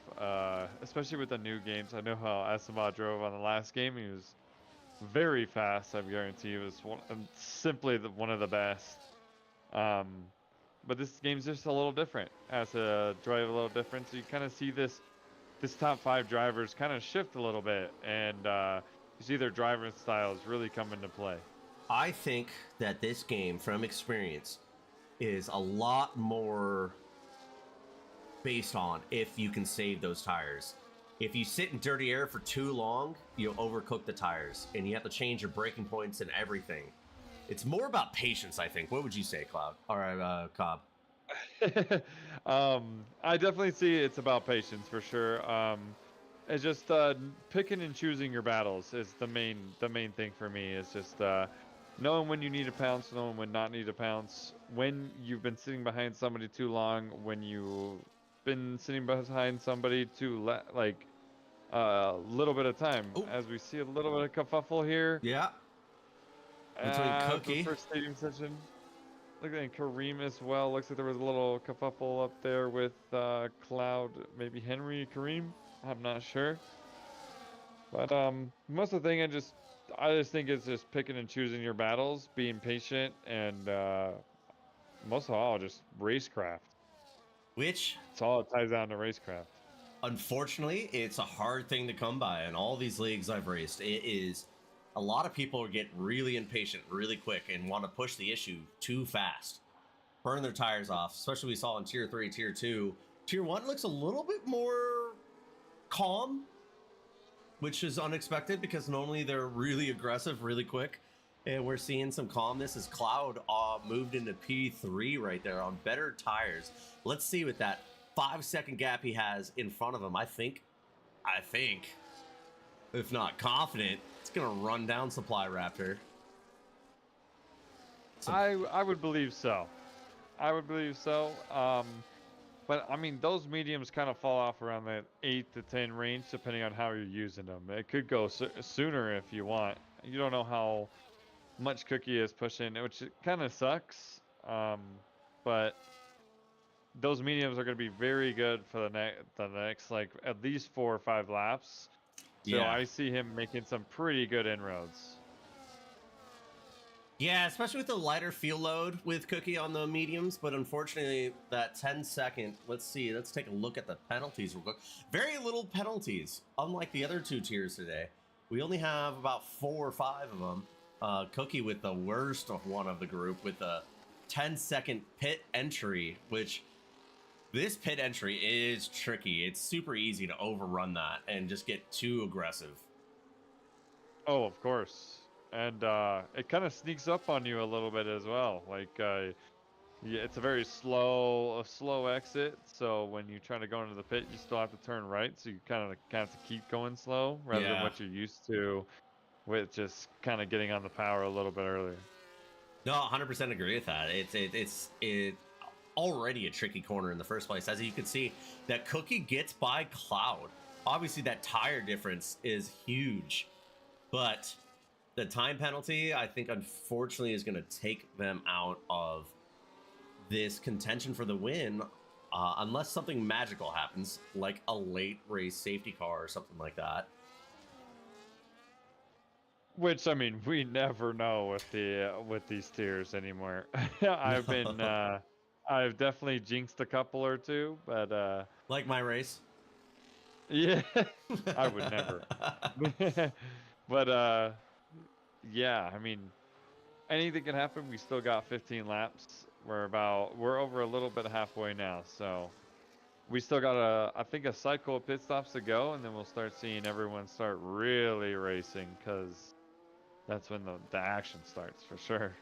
especially with the new games. I know how Esteban drove on the last game. He was very fast. I guarantee he was simply one of the best. But this game's just a little different. Has to drive a little different. So you kind of see this top 5 drivers kind of shift a little bit, and you see their driving styles really come into play. I think that this game, from experience, is a lot more based on if you can save those tires. If you sit in dirty air for too long, you'll overcook the tires, and you have to change your braking points and everything. It's more about patience, I think. What would you say, Cloud? Or Cobb? I definitely see it's about patience for sure. It's just picking and choosing your battles is the main thing for me. Is just knowing when you need to pounce, knowing when not need to pounce, when you've been sitting behind somebody too long, when you've been sitting behind somebody too like a little bit of time. Ooh. As we see a little bit of kerfuffle here. Yeah. Between The Cookie. first stadium session. Look at Kareem as well. Looks like there was a little kerfuffle up there with Cloud, maybe Henry Kareem. I'm not sure. But most of the thing, I just think it's just picking and choosing your battles, being patient, and most of all, just racecraft. Which, It's all it ties down to racecraft. unfortunately, it's a hard thing to come by in all these leagues I've raced. It is a lot of people get really impatient really quick and want to push the issue too fast, burn their tires off, especially we saw in tier 3, tier 2. Tier 1 looks a little bit more calm, which is unexpected because normally they're really aggressive really quick, and we're seeing some calmness as Cloud moved into P3 right there on better tires. Let's see what that 5-second gap he has in front of him. I think, if not confident, it's gonna run down Supply Raptor. I would believe so. I would believe so. But I mean, those mediums kind of fall off around the 8 to 10 range, depending on how you're using them. It could go sooner if you want. You don't know how much Cookie is pushing, which kind of sucks. But those mediums are going to be very good for the next like at least 4 or 5 laps. So Yeah. I see him making some pretty good inroads. Yeah, especially with the lighter fuel load with Cookie on the mediums, but unfortunately that 10-second, let's take a look at the penalties real quick. Very little penalties, unlike the other 2 tiers today. We only have about 4 or 5 of them. Cookie with the worst of one of the group with a 10-second pit entry, which this pit entry is tricky. It's super easy to overrun that and just get too aggressive. Oh, of course. And it kind of sneaks up on you a little bit as well. Like, yeah, it's a very slow exit. So when you try to go into the pit, you still have to turn right. So you kind of have to keep going slow rather than what you're used to, with just kind of getting on the power a little bit earlier. No, 100% agree with that. It's already a tricky corner in the first place. As you can see, that Cookie gets by Cloud. Obviously, that tire difference is huge, but the time penalty, I think, unfortunately, is going to take them out of this contention for the win, unless something magical happens, like a late race safety car or something like that. Which, I mean, we never know with these tiers anymore. I've been I've definitely jinxed a couple or two, but like my race. Yeah, I would never. But yeah, I mean, anything can happen. We still got 15 laps. We're over a little bit halfway now, so we still got I think a cycle of pit stops to go, and then we'll start seeing everyone start really racing, because that's when the action starts for sure.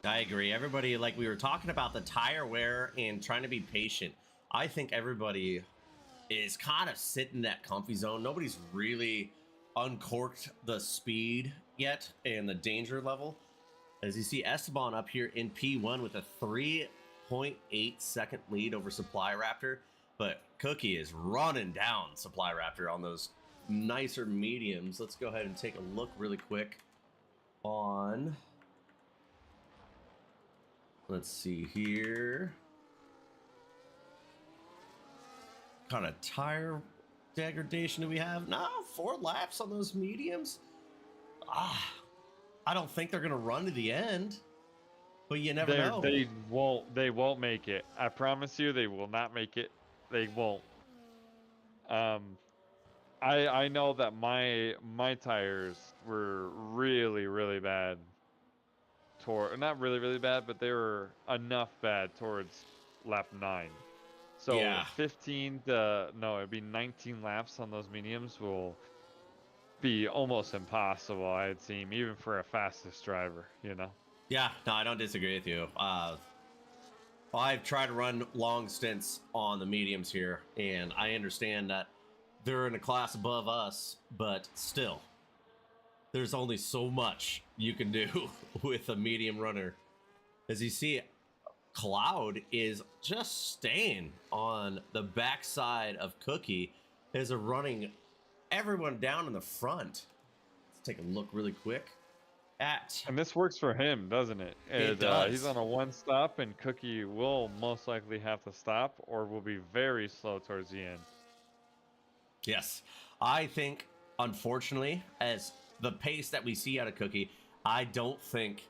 I agree. Everybody, like we were talking about the tire wear and trying to be patient. I think everybody is kind of sitting in that comfy zone. Nobody's really uncorked the speed yet and the danger level. As you see Esteban up here in P1 with a 3.8 second lead over Supply Raptor. but Cookie is running down Supply Raptor on those nicer mediums. Let's go ahead and take a look really quick on, let's see here, kind of tire degradation do we have? No, 4 laps on those mediums. I don't think they're gonna run to the end, but you never know. They won't make it. I promise you, they will not make it. They won't. I know that my tires were really bad. Not really bad, but they were enough bad towards lap 9. So Yeah. 15 to no, it'd be 19 laps on those mediums will be almost impossible. I'd seem even for a fastest driver, you know. Yeah, no, I don't disagree with you. I've tried to run long stints on the mediums here, and I understand that they're in a class above us, but still, there's only so much you can do with a medium runner. As you see, Cloud is just staying on the backside of Cookie as they're running everyone down in the front. Let's take a look really quick at. And this works for him, doesn't it? It does. He's on a 1 stop, and Cookie will most likely have to stop or will be very slow towards the end. Yes, I think, unfortunately, as the pace that we see out of Cookie, I don't think,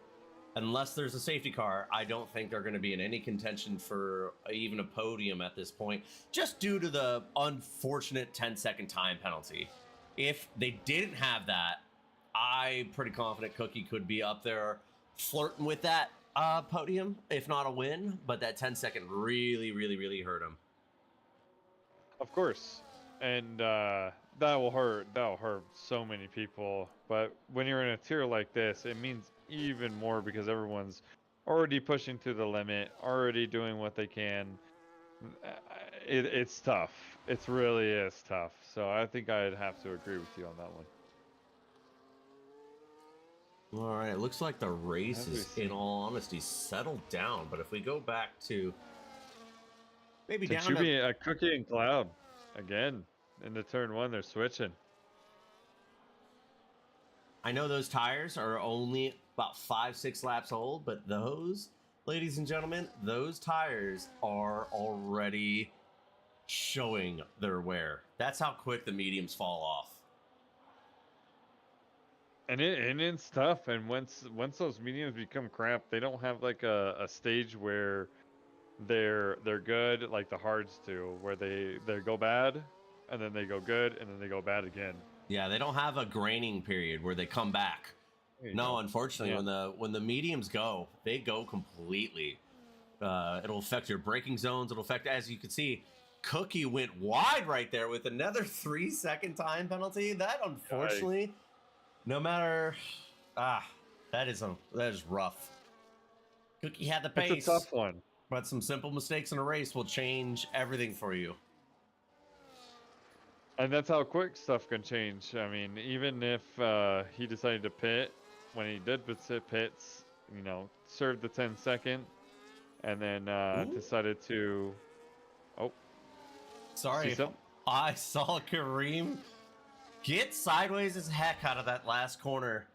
unless there's a safety car, I don't think they're going to be in any contention for even a podium at this point, just due to the unfortunate 10-second time penalty. If they didn't have that, I'm pretty confident Cookie could be up there flirting with that podium, if not a win, but that 10-second really hurt him. Of course. And that will hurt. That'll hurt so many people. But when you're in a tier like this, it means even more because everyone's already pushing to the limit, already doing what they can. It's tough. It really is tough. So I think I'd have to agree with you on that one. All right, it looks like the race is, in all honesty, settled down. But if we go back to maybe It down should to be a Cookie and Cloud again. In the turn 1, they're switching. I know those tires are only about 5-6 laps old, but those, ladies and gentlemen, those tires are already showing their wear. That's how quick the mediums fall off. And it's tough. And once those mediums become crap, they don't have like a stage where they're good like the hards do, where they go bad and then they go good and then they go bad again. Yeah, they don't have a graining period where they come back. No, unfortunately, when the mediums go, they go completely. It'll affect your braking zones. It'll affect, as you can see, Cookie went wide right there with another 3-second time penalty. That, unfortunately, no matter, that is rough. Cookie had the pace. It's a tough one. But some simple mistakes in a race will change everything for you. And that's how quick stuff can change. I mean, even if he decided to pit, when he did pits, you know, served the 10-second, and then decided to... Oh. Sorry. I saw Kareem get sideways as heck out of that last corner.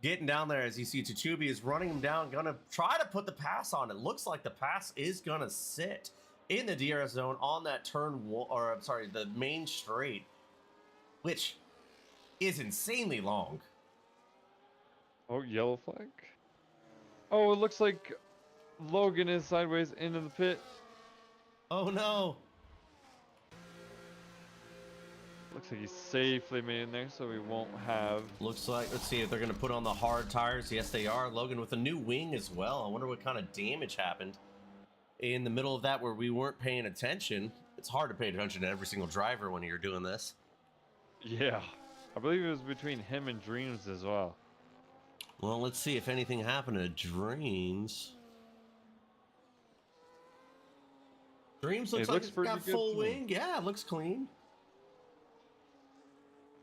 Getting down there, as you see, Tachubi is running him down, gonna try to put the pass on. It looks like the pass is gonna sit in the DRS zone on that the main straight, which is insanely long. Oh, yellow flag. Oh, it looks like Logan is sideways into the pit. Oh no. Looks like he's safely made in there, so we won't have... Looks like, let's see if they're going to put on the hard tires. Yes, they are. Logan with a new wing as well. I wonder what kind of damage happened in the middle of that where we weren't paying attention. It's hard to pay attention to every single driver when you're doing this. Yeah. I believe it was between him and Dreams as well. Well, let's see if anything happened to Dreams. Dreams looks like it's got full wing. Yeah, it looks clean.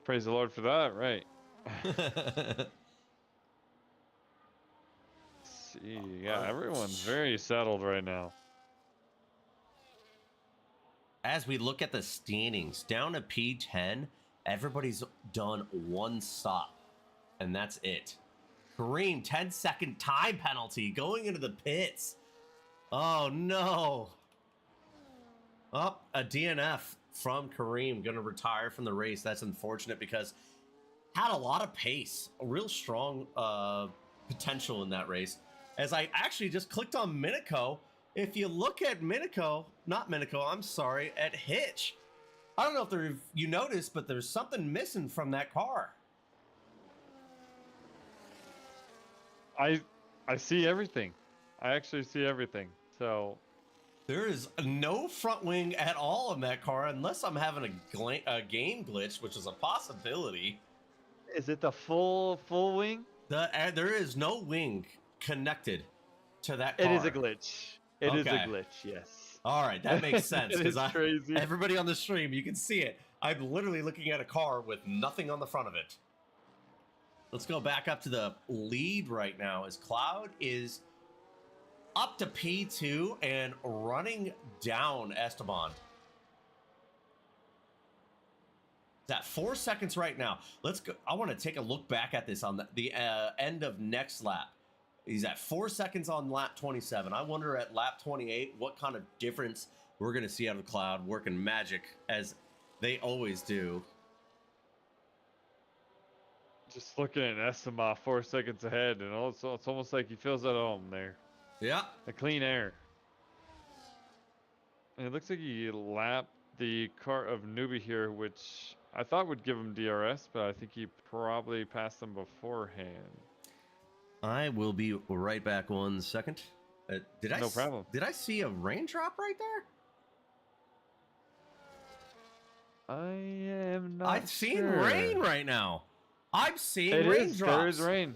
Praise the Lord for that, right? Let's see, yeah, everyone's very settled right now. as we look at the standings, down to P10, everybody's done one stop, and that's it. Kareem, 10-second time penalty going into the pits. Oh, no. Oh, a DNF from Kareem, going to retire from the race. That's unfortunate because had a lot of pace, a real strong potential in that race. As I actually just clicked on Pinnacle, if you look at at Hitch, I don't know if you noticed, but there's something missing from that car. I see everything. I actually see everything. So There is no front wing at all in that car, unless I'm having a game glitch, which is a possibility. is it the full wing? There is no wing connected to that car. It is a glitch. It is Okay. a glitch. Yes. All right, that makes sense It is crazy. everybody on the stream, you can see it. I'm literally looking at a car with nothing on the front of it. Let's go back up to the lead right now as Cloud is up to P2 and running down Esteban. It's at 4 seconds right now. Let's go. I want to take a look back at this on the end of next lap. He's at 4 seconds on lap 27. I wonder at lap 28 what kind of difference we're going to see out of Cloud working magic as they always do. Just looking at Esteban 4 seconds ahead, and also it's almost like he feels at home there. Yeah. A clean air. And it looks like he lapped the car of Newbie here, which I thought would give him DRS, but I think he probably passed him beforehand. I will be right back 1 second. No problem. Did I see a raindrop right there? I am not I've seen sure. rain right now. I'm seeing It raindrops. is. There is rain.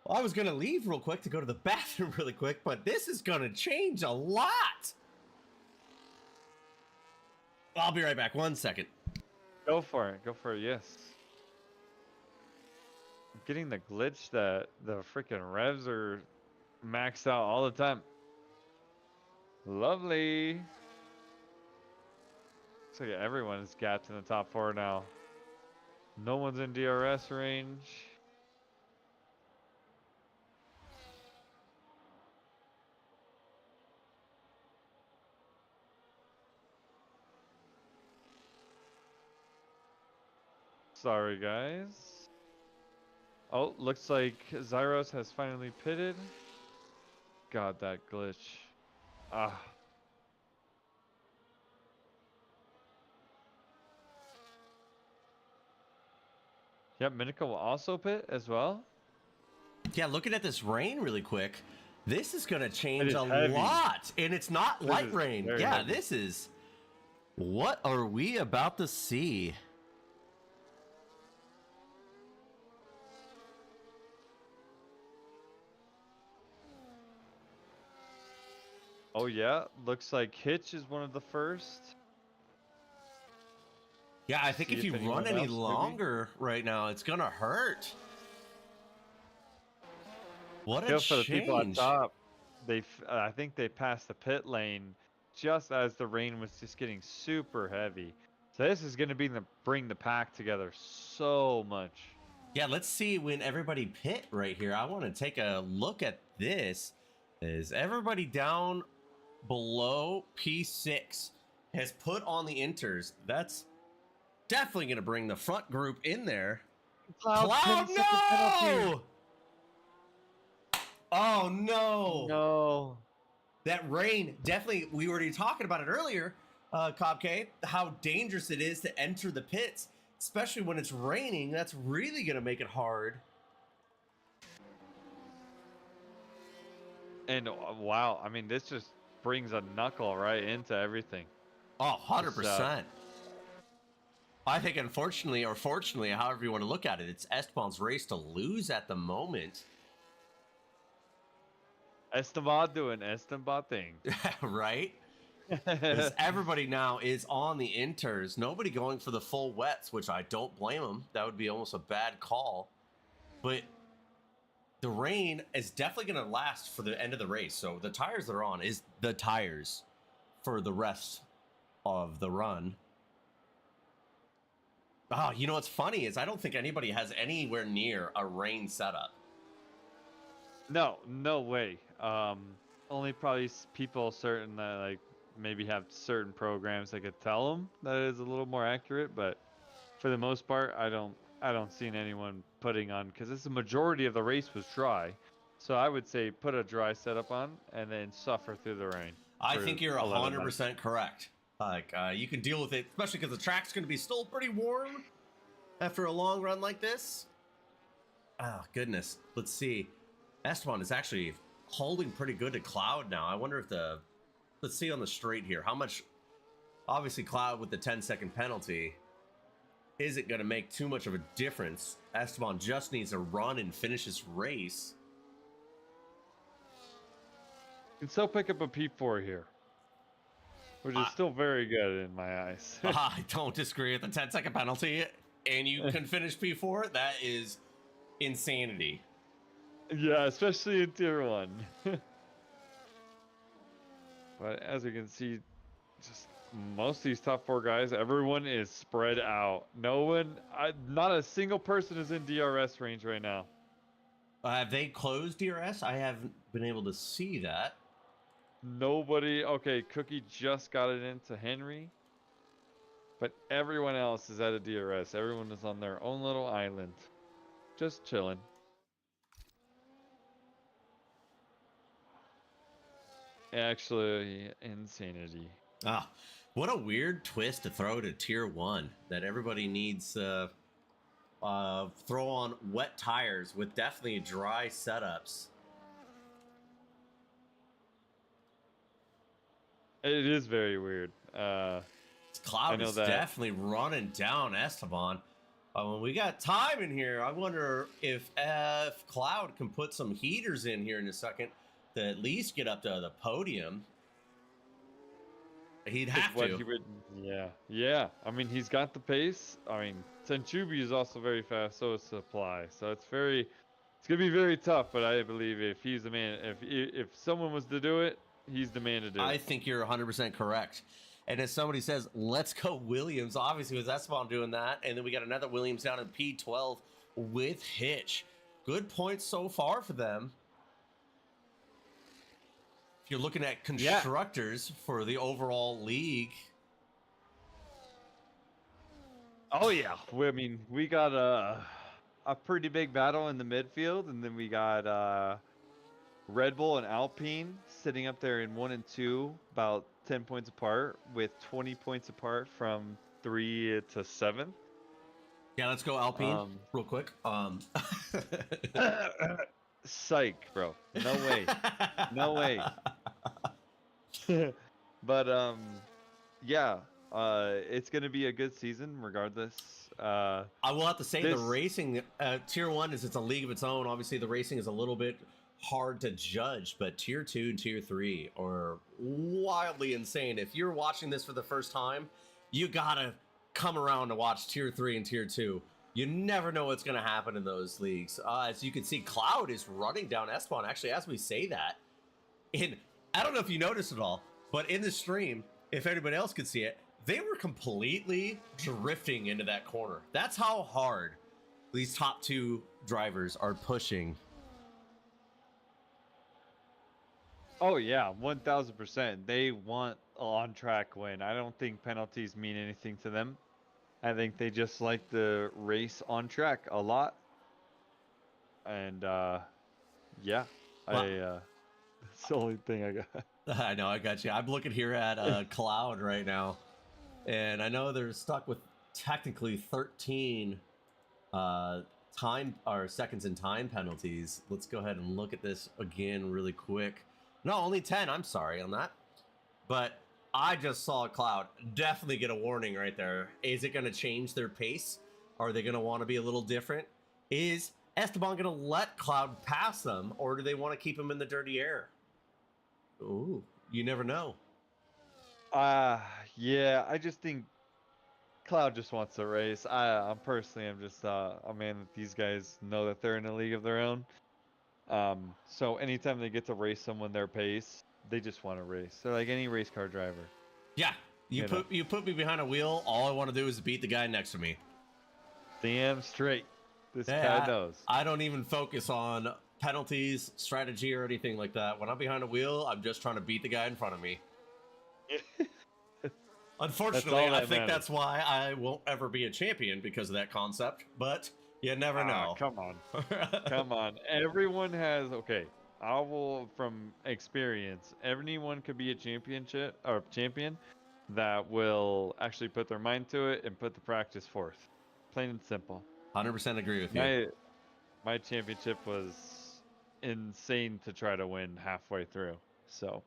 Well, I was going to leave real quick to go to the bathroom really quick, but this is going to change a lot. I'll be right back 1 second. Go for it. Go for it. Yes. I'm getting the glitch that the freaking revs are maxed out all the time. Lovely. Looks like everyone is gapped in the top 4 now. No one's in DRS range. Sorry, guys. Oh, looks like Zyros has finally pitted. God, that glitch. Ah. Yep, Pinnacle will also pit as well. Yeah, looking at this rain really quick, this is going to change is a heavy. lot. And it's not light is rain. very Yeah, heavy. this is... What are we about to see? Oh yeah, looks like Hitch is one of the first. Yeah, I think See if you if anyone run any else, maybe? longer right now, it's going to hurt. What a Feel for the people at change. top. I think they passed the pit lane just as the rain was just getting super heavy. So this is going to bring the pack together so much. Yeah, let's see when everybody pit right here. I want to take a look at this. Is everybody down below P6 has put on the inters? That's definitely going to bring the front group in there. Cloud, 10 second penalty. no! Oh, no. No. That rain, definitely, we were already talking about it earlier, Cobk, how dangerous it is to enter the pits, especially when it's raining. That's really going to make it hard. And wow, I mean, this just brings a knuckle right into everything. Oh, 100%. I think unfortunately, or fortunately, however you want to look at it, it's Esteban's race to lose at the moment. Esteban doing Esteban thing. Right? Because everybody now is on the inters. Nobody going for the full wets, which I don't blame them. That would be almost a bad call. But the rain is definitely going to last for the end of the race. So the tires they're on is the tires for the rest of the run. Oh, you know what's funny is I don't think anybody has anywhere near a rain setup. No, no way. Only probably people certain that like maybe have certain programs that could tell them that is a little more accurate, but for the most part, I don't see anyone putting on because it's the majority of the race was dry. So I would say put a dry setup on and then suffer through the rain. I for think you're 11 laps. 100% correct. Like, you can deal with it, especially because the track's going to be still pretty warm after a long run like this. Oh, goodness. Let's see. Esteban is actually holding pretty good to Cloud now. I wonder if let's see on the straight here. How much, obviously Cloud with the 10-second penalty, is it going to make too much of a difference? Esteban just needs to run and finish his race. You can still pick up a P4 here, which is still very good in my eyes. I don't disagree with the 10-second penalty, and you can finish P4. That is insanity. Yeah, especially in tier 1. But as you can see, just most of these top 4 guys, everyone is spread out. Not a single person is in DRS range right now. Have they closed DRS? I haven't been able to see that. Nobody. Okay, Cookie just got it into Henry, but everyone else is at a DRS. Everyone is on their own little island, just chilling. Actually, insanity. Ah, what a weird twist to throw to tier 1 that everybody needs throw on wet tires with definitely dry setups. It is very weird. Cloud is definitely running down Esteban. We got time in here. I wonder if Cloud can put some heaters in here in a second to at least get up to the podium. He'd have to. Yeah. I mean, he's got the pace. I mean, Tenchubi is also very fast, so is Supply. So it's gonna be very tough. But I believe if he's the man, if someone was to do it, he's the man to do it. I think you're 100% correct. And as somebody says, let's go Williams. Obviously, with Esteban doing that, and then we got another Williams down in P12 with Hitch. Good points so far for them. If you're looking at constructors for the overall league. Oh yeah, I mean, we got a pretty big battle in the midfield, and then we got Red Bull and Alpine sitting up there in 1 and 2, about 10 points apart, with 20 points apart from 3 to 7. Yeah, let's go Alpine real quick. Psych, bro. No way. No way. But yeah, it's gonna be a good season regardless. I will have to say the racing tier 1 it's a league of its own. Obviously, the racing is a little bit hard to judge, but tier 2 and tier 3 are wildly insane. If you're watching this for the first time, you gotta come around to watch tier 3 and tier 2. You never know what's gonna happen in those leagues. As you can see, Cloud is running down Esteban. Actually, as we say that, I don't know if you noticed at all, but in the stream, if anybody else could see it, they were completely drifting into that corner. That's how hard these top 2 drivers are pushing. Oh yeah, 1000%. They want an on-track win. I don't think penalties mean anything to them. I think they just like the race on track a lot. And yeah, well, that's the only thing I got. I know, I got you. I'm looking here at Cloud right now, and I know they're stuck with technically 13 time or seconds in time penalties. Let's go ahead and look at this again really quick. No, only 10. I'm sorry on that. But I just saw Cloud definitely get a warning right there. Is it going to change their pace? Are they going to want to be a little different? Is Esteban going to let Cloud pass them, or do they want to keep him in the dirty air? Ooh, you never know. Yeah, I just think Cloud just wants to race. I'm just a man that these guys know that they're in a league of their own. So anytime they get to race someone their pace, they just want to race. They're like any race car driver. Yeah, You put me behind a wheel. All I want to do is beat the guy next to me. Damn straight. This Hey, guy knows. I don't even focus on penalties, strategy, or anything like that. When I'm behind a wheel, I'm just trying to beat the guy in front of me. Unfortunately, I think that's why I won't ever be a champion because of that concept. But you never know. Come on. Come on. Everyone has, okay, I will, from experience, anyone could be a championship or champion that will actually put their mind to it and put the practice forth. Plain and simple. 100% agree with you. My championship was insane to try to win halfway through. So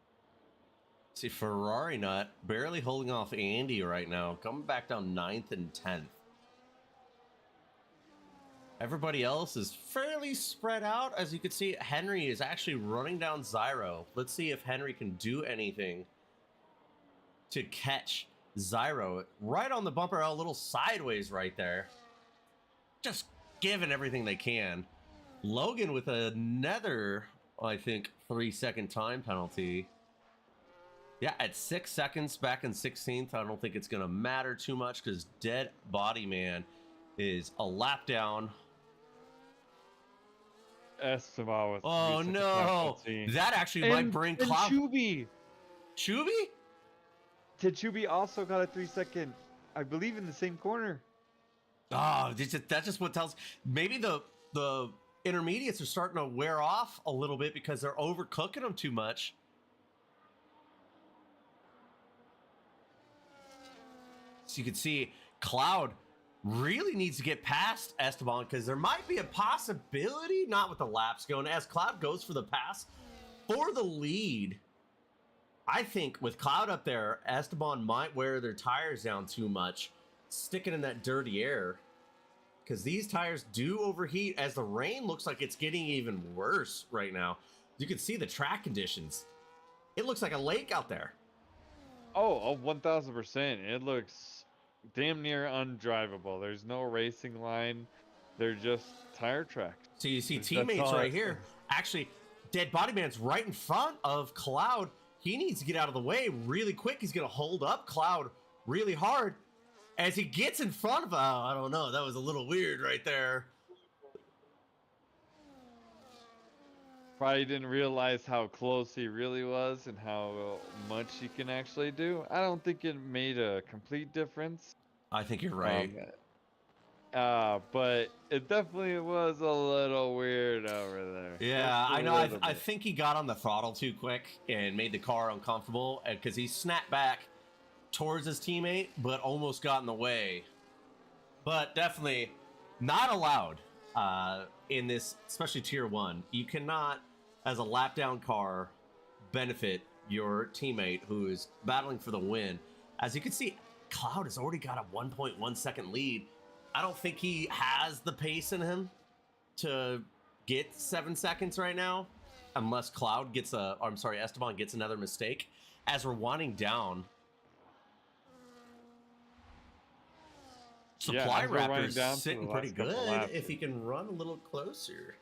See, Ferrari Nut barely holding off Andy right now, coming back down 9th and 10th. Everybody else is fairly spread out. As you can see, Henry is actually running down Zyro. Let's see if Henry can do anything to catch Zyro right on the bumper, a little sideways right there. Just giving everything they can. Logan with another, I think, 3-second time penalty. Yeah, at 6 seconds back in 16th, I don't think it's going to matter too much because Dead Body Man is a lap down. Esteban with Oh no, that actually might bring Cloud. Chuby. Chuby also got a 3-second, I believe, in the same corner. Oh, that's just what tells. Maybe the intermediates are starting to wear off a little bit because they're overcooking them too much. So you can see Cloud really needs to get past Esteban because there might be a possibility, not with the laps going, as Cloud goes for the pass for the lead. I think with Cloud up there, Esteban might wear their tires down too much, sticking in that dirty air, because these tires do overheat as the rain looks like it's getting even worse right now. You can see the track conditions. It looks like a lake out there. Oh, 1000%. It looks damn near undrivable. There's no racing line. They're just tire tracks. So you see teammates right here. Actually, Dead Body Man's right in front of Cloud. He needs to get out of the way really quick. He's going to hold up Cloud really hard. As he gets in front of, I don't know, that was a little weird right there. Probably didn't realize how close he really was and how much he can actually do. I don't think it made a complete difference. I think you're right. But it definitely was a little weird over there. Yeah, I know. I think he got on the throttle too quick and made the car uncomfortable because he snapped back towards his teammate, but almost got in the way. But definitely not allowed in this, especially Tier 1. You cannot, as a lap down car, benefit your teammate who is battling for the win. As you can see, Cloud has already got a 1.1 second lead. I don't think he has the pace in him to get 7 seconds right now, unless Esteban gets another mistake. As we're winding down, Supply Raptor's sitting pretty good if he can run a little closer.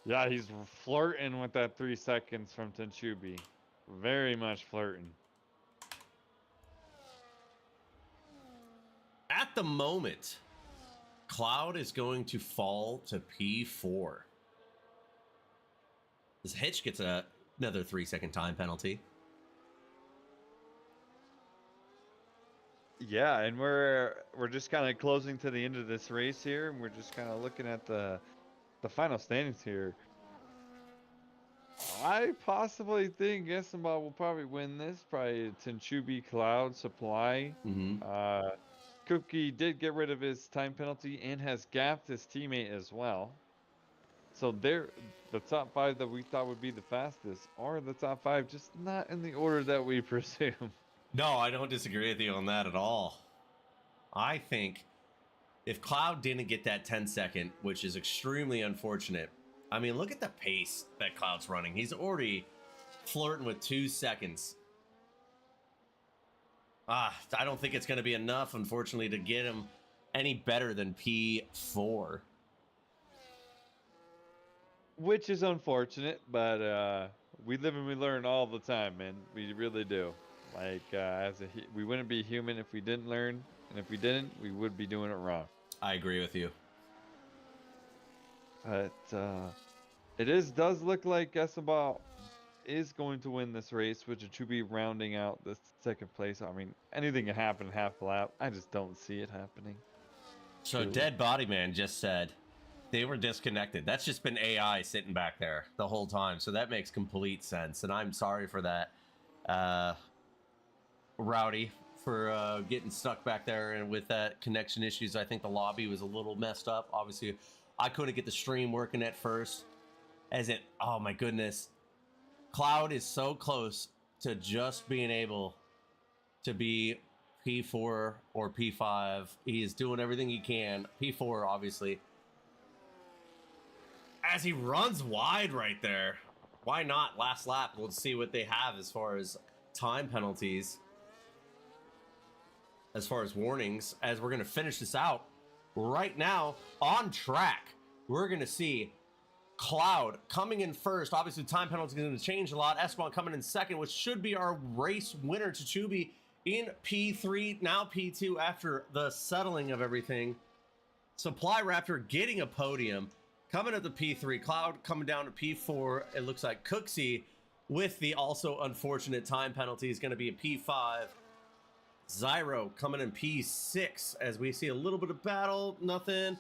Yeah, he's flirting with that 3 seconds from Tenchubi. Very much flirting. At the moment, Cloud is going to fall to P4. This Hitch gets another 3-second time penalty. Yeah, and we're just kind of closing to the end of this race here, and we're just kind of looking at the final standings here. I possibly think Esteban will probably win this. Probably Tenchubi, Cloud, Supply. Cookie did get rid of his time penalty and has gapped his teammate as well. So they're the top 5 that we thought would be the fastest are the top 5, just not in the order that we presume. No, I don't disagree with you on that at all. I think if Cloud didn't get that 10-second, which is extremely unfortunate. I mean, look at the pace that Cloud's running. He's already flirting with 2 seconds. I don't think it's going to be enough, unfortunately, to get him any better than P4. Which is unfortunate, but we live and we learn all the time, man. We really do. Like, we wouldn't be human if we didn't learn, and if we didn't, we would be doing it wrong. I agree with you. But does look like Esabal is going to win this race, with Achubi rounding out the second place. I mean, anything can happen half a lap. I just don't see it happening. So Truly. Dead Body Man just said they were disconnected. That's just been AI sitting back there the whole time. So that makes complete sense. And I'm sorry for that, Rowdy, for getting stuck back there and with that connection issues. I think the lobby was a little messed up. Obviously, I couldn't get the stream working at first. Oh my goodness. Cloud is so close to just being able to be P4 or P5. He is doing everything he can. P4, obviously. As he runs wide right there. Why not? Last lap. We'll see what they have as far as time penalties. As far as warnings. As we're going to finish this out. Right now, on track, we're going to see Cloud coming in first. Obviously, time penalty is going to change a lot. Esteban coming in second, which should be our race winner. Chichubi in P3, now P2 after the settling of everything. Supply Raptor getting a podium, coming up to P3. Cloud coming down to P4. It looks like Cooksey, with the also unfortunate time penalty, is going to be a P5. Zyro coming in P6 as we see a little bit of battle. Nothing.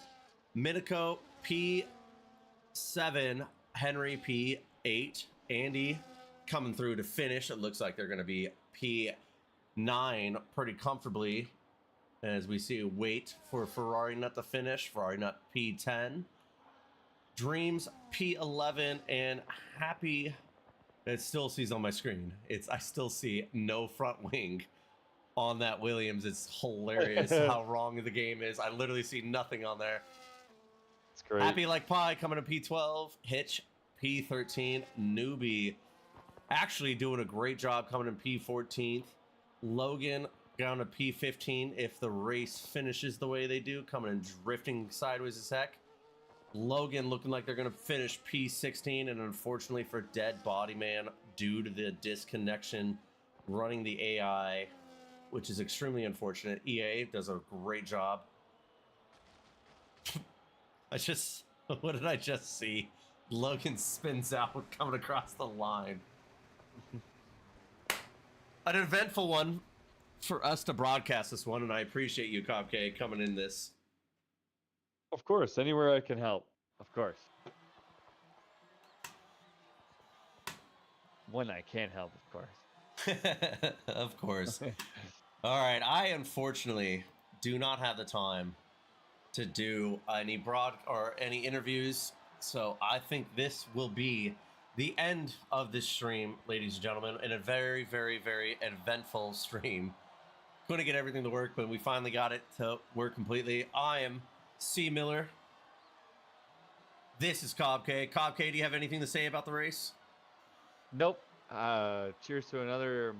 Minico P7, Henry P8, Andy coming through to finish. It looks like they're going to be P9 pretty comfortably as we see wait for Ferrari Nut to finish. Ferrari Nut P10, Dreams P11, and Happy. It still sees on my screen. I still see no front wing on that Williams. It's hilarious how wrong the game is. I literally see nothing on there. It's great. Happy Like Pie coming to P12. Hitch P13. Newbie actually doing a great job coming in P14th. Logan down to P15 if the race finishes the way they do, coming and drifting sideways as heck. Logan looking like they're going to finish P16, and unfortunately for Dead Body Man, due to the disconnection running the AI, which is extremely unfortunate. EA does a great job. What did I just see? Logan spins out coming across the line. An eventful one for us to broadcast this one, and I appreciate you, Copcake, coming in this. Of course, anywhere I can help. Of course. When I can't help, of course. Of course. All right, I unfortunately do not have the time to do any any interviews, so I think this will be the end of this stream, ladies and gentlemen, in a very, very, very eventful stream. Couldn't get everything to work, but we finally got it to work completely. I am C. Miller. This is Cobb K. Cobb K, do you have anything to say about the race? Nope. Cheers to another